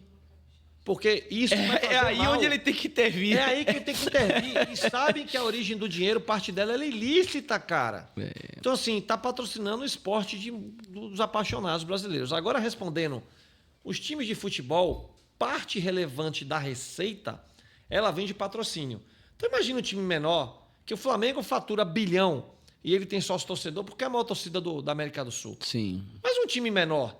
Porque isso vai fazer É aí mal. onde ele tem que intervir. É aí que ele tem que intervir. E sabem que a origem do dinheiro, parte dela, ela é ilícita, cara. Então, assim, tá patrocinando o esporte dos apaixonados brasileiros. Agora, respondendo, os times de futebol, parte relevante da receita, ela vem de patrocínio. Então, imagina um time menor, que o Flamengo fatura bilhão e ele tem sócio torcedor, porque é a maior torcida da América do Sul. Sim. Mas um time menor,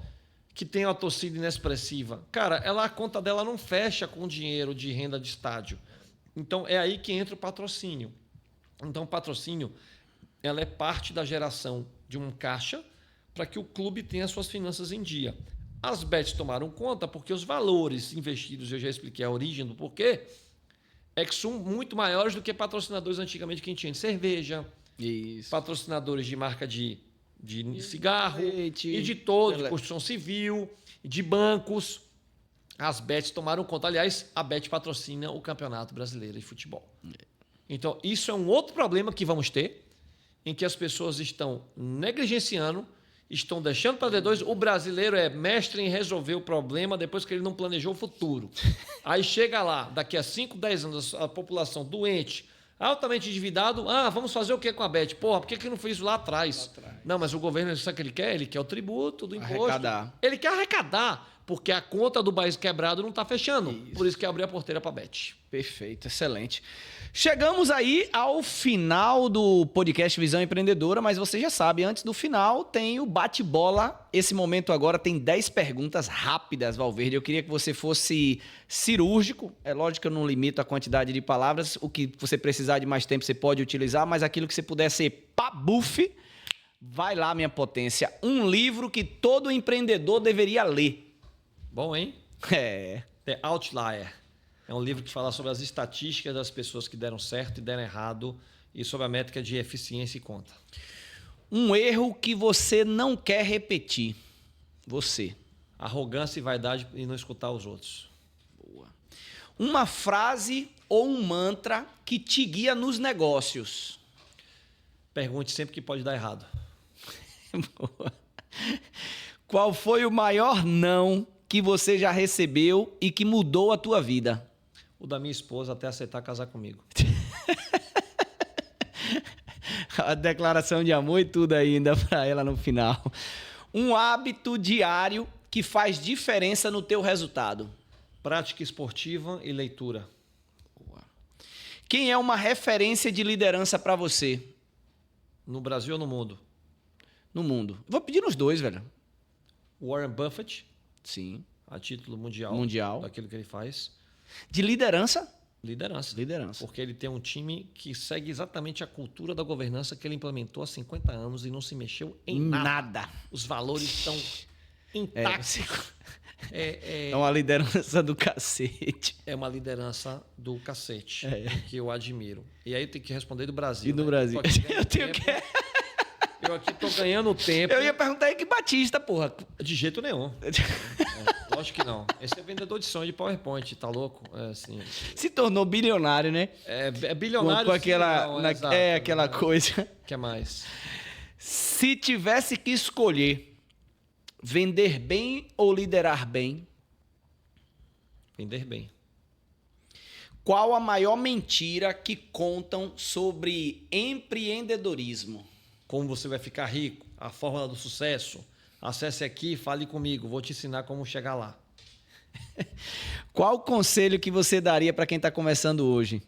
que tem uma torcida inexpressiva, cara, a conta dela não fecha com dinheiro de renda de estádio. Então, é aí que entra o patrocínio. Então, o patrocínio, ela é parte da geração de um caixa para que o clube tenha suas finanças em dia. As bets tomaram conta porque os valores investidos, eu já expliquei a origem do porquê, é que são muito maiores do que patrocinadores antigamente que a gente tinha de cerveja, Isso. patrocinadores de marca de cigarro, leite, e de todo, de construção civil, de bancos. As bets tomaram conta. Aliás, a Bet patrocina o Campeonato Brasileiro de Futebol. Então, isso é um outro problema que vamos ter, em que as pessoas estão negligenciando, estão deixando para D2. O brasileiro é mestre em resolver o problema depois que ele não planejou o futuro. Aí chega lá, daqui a 5, 10 anos, a população doente, altamente endividado, vamos fazer o que com a Bet? Porra, por que não fez isso lá atrás? Não, mas o governo, sabe o que ele quer? Ele quer o tributo do imposto. Arrecadar. Ele quer arrecadar, porque a conta do país quebrado não está fechando. Isso. Por isso que abriu a porteira para a Bet. Perfeito, excelente. Chegamos aí ao final do podcast Visão Empreendedora, mas você já sabe, antes do final tem o bate-bola. Esse momento agora tem 10 perguntas rápidas, Valverde. Eu queria que você fosse cirúrgico. É lógico que eu não limito a quantidade de palavras. O que você precisar de mais tempo você pode utilizar, mas aquilo que você puder ser pabufe, vai lá, minha potência. Um livro que todo empreendedor deveria ler. Bom, hein? É. The Outlier. É um livro que fala sobre as estatísticas das pessoas que deram certo e deram errado e sobre a métrica de eficiência e conta. Um erro que você não quer repetir. Você. Arrogância e vaidade e não escutar os outros. Boa. Uma frase ou um mantra que te guia nos negócios. Pergunte sempre que pode dar errado. Boa. Qual foi o maior não que você já recebeu e que mudou a tua vida? O da minha esposa até aceitar casar comigo. A declaração de amor e tudo ainda para ela no final. Um hábito diário que faz diferença no teu resultado. Prática esportiva e leitura. Boa. Quem é uma referência de liderança para você? No Brasil ou no mundo? No mundo. Vou pedir nos dois, velho. Warren Buffett. Sim. A título mundial. Mundial. Daquilo que ele faz. De liderança? Liderança. Liderança. Porque ele tem um time que segue exatamente a cultura da governança que ele implementou há 50 anos e não se mexeu em nada. Os valores estão intactos. É uma liderança do cacete. É uma liderança do cacete, que eu admiro. E aí eu tenho que responder do Brasil. E do Brasil. Eu tenho que... Eu aqui tô ganhando tempo. Eu ia perguntar aí que Batista, porra. De jeito nenhum. Lógico que não. Esse é vendedor de sonho de PowerPoint, tá louco? Assim, se tornou bilionário, né? É bilionário. Com aquela, sim, não, exato, aquela coisa. O que mais? Se tivesse que escolher vender bem ou liderar bem? Vender bem. Qual a maior mentira que contam sobre empreendedorismo? Como você vai ficar rico? A fórmula do sucesso? Acesse aqui, fale comigo, vou te ensinar como chegar lá. Qual o conselho que você daria para quem está começando hoje?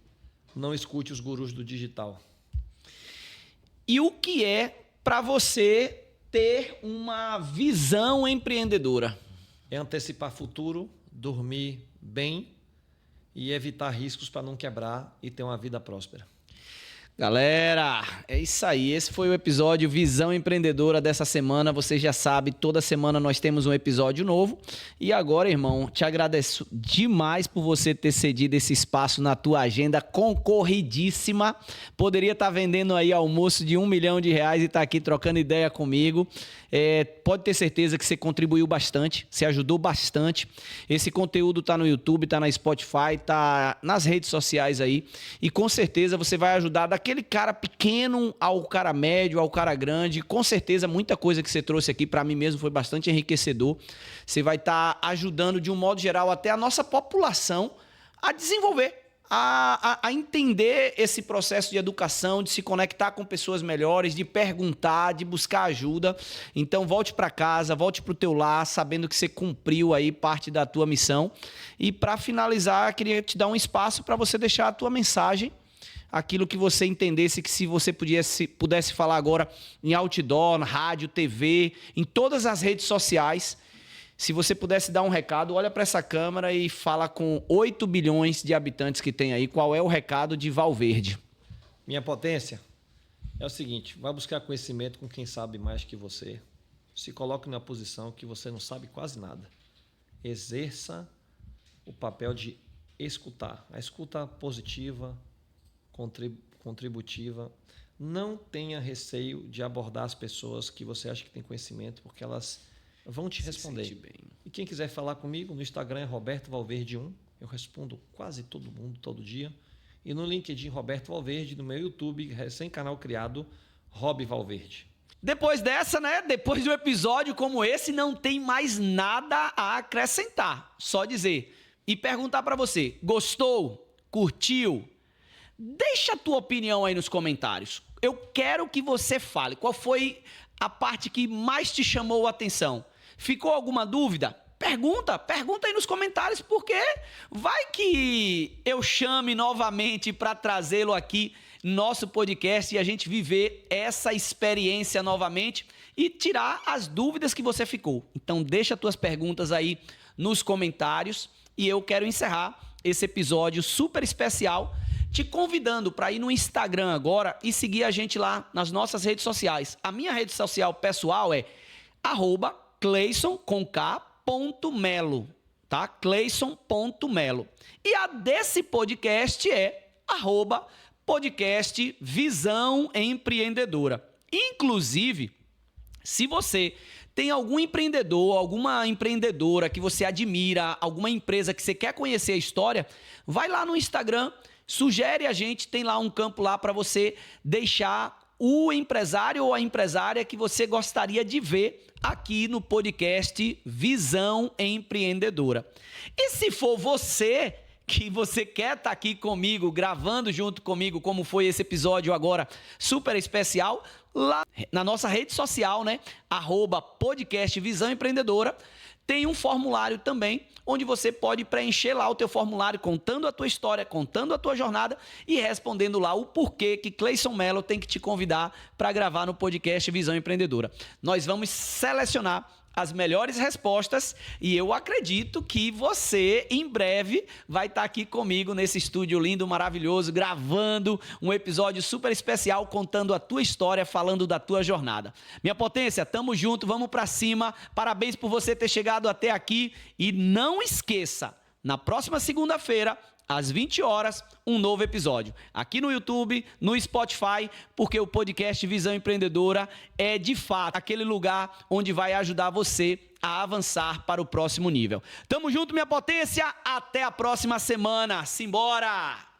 Não escute os gurus do digital. E o que é para você ter uma visão empreendedora? É antecipar futuro, dormir bem e evitar riscos para não quebrar e ter uma vida próspera. Galera, é isso aí. Esse foi o episódio Visão Empreendedora dessa semana. Você já sabe, toda semana nós temos um episódio novo. E agora, irmão, te agradeço demais por você ter cedido esse espaço na tua agenda concorridíssima. Poderia estar vendendo aí almoço de R$1 milhão e estar aqui trocando ideia comigo. Pode ter certeza que você contribuiu bastante, você ajudou bastante. Esse conteúdo está no YouTube, está na Spotify, está nas redes sociais aí. E com certeza você vai ajudar daquele cara pequeno ao cara médio, ao cara grande. Com certeza muita coisa que você trouxe aqui para mim mesmo foi bastante enriquecedor. Você vai estar ajudando de um modo geral até a nossa população a desenvolver, a entender esse processo de educação, de se conectar com pessoas melhores, de perguntar, de buscar ajuda. Então volte para casa, volte para o teu lar, sabendo que você cumpriu aí parte da tua missão. E para finalizar, queria te dar um espaço para você deixar a tua mensagem, aquilo que você entendesse que se você pudesse falar agora em outdoor, na rádio, TV, em todas as redes sociais. Se você pudesse dar um recado, olha para essa câmera e fala com 8 bilhões de habitantes que tem aí. Qual é o recado de Valverde? Minha potência é o seguinte: vai buscar conhecimento com quem sabe mais que você. Se coloque numa posição que você não sabe quase nada. Exerça o papel de escutar. A escuta positiva, contributiva. Não tenha receio de abordar as pessoas que você acha que tem conhecimento, porque elas vão te responder. E quem quiser falar comigo, no Instagram é Roberto Valverde 1. Eu respondo quase todo mundo, todo dia. E no LinkedIn, Roberto Valverde. No meu YouTube, recém-canal criado, Rob Valverde. Depois dessa, né? Depois de um episódio como esse, não tem mais nada a acrescentar. Só dizer e perguntar para você: gostou? Curtiu? Deixa a tua opinião aí nos comentários. Eu quero que você fale. Qual foi a parte que mais te chamou a atenção? Ficou alguma dúvida? Pergunta aí nos comentários, porque vai que eu chame novamente para trazê-lo aqui no nosso podcast e a gente viver essa experiência novamente e tirar as dúvidas que você ficou. Então deixa tuas perguntas aí nos comentários e eu quero encerrar esse episódio super especial te convidando para ir no Instagram agora e seguir a gente lá nas nossas redes sociais. A minha rede social pessoal é @cleison.melo, tá? Cleison.melo. E a desse podcast é @podcast Visão Empreendedora. Inclusive, se você tem algum empreendedor, alguma empreendedora que você admira, alguma empresa que você quer conhecer a história, vai lá no Instagram, sugere a gente, tem lá um campo lá para você deixar o empresário ou a empresária que você gostaria de ver aqui no podcast Visão Empreendedora. E se for você que você quer estar aqui comigo, gravando junto comigo, como foi esse episódio agora super especial, lá na nossa rede social, né? @podcast Visão Empreendedora, tem um formulário também, onde você pode preencher lá o teu formulário, contando a tua história, contando a tua jornada e respondendo lá o porquê que Cleison Melo tem que te convidar para gravar no podcast Visão Empreendedora. Nós vamos selecionar as melhores respostas e eu acredito que você, em breve, vai estar aqui comigo nesse estúdio lindo, maravilhoso, gravando um episódio super especial, contando a tua história, falando da tua jornada. Minha potência, tamo junto, vamos pra cima. Parabéns por você ter chegado até aqui e não esqueça, na próxima segunda-feira, às 20 horas, um novo episódio. Aqui no YouTube, no Spotify, porque o podcast Visão Empreendedora é, de fato, aquele lugar onde vai ajudar você a avançar para o próximo nível. Tamo junto, minha potência. Até a próxima semana. Simbora!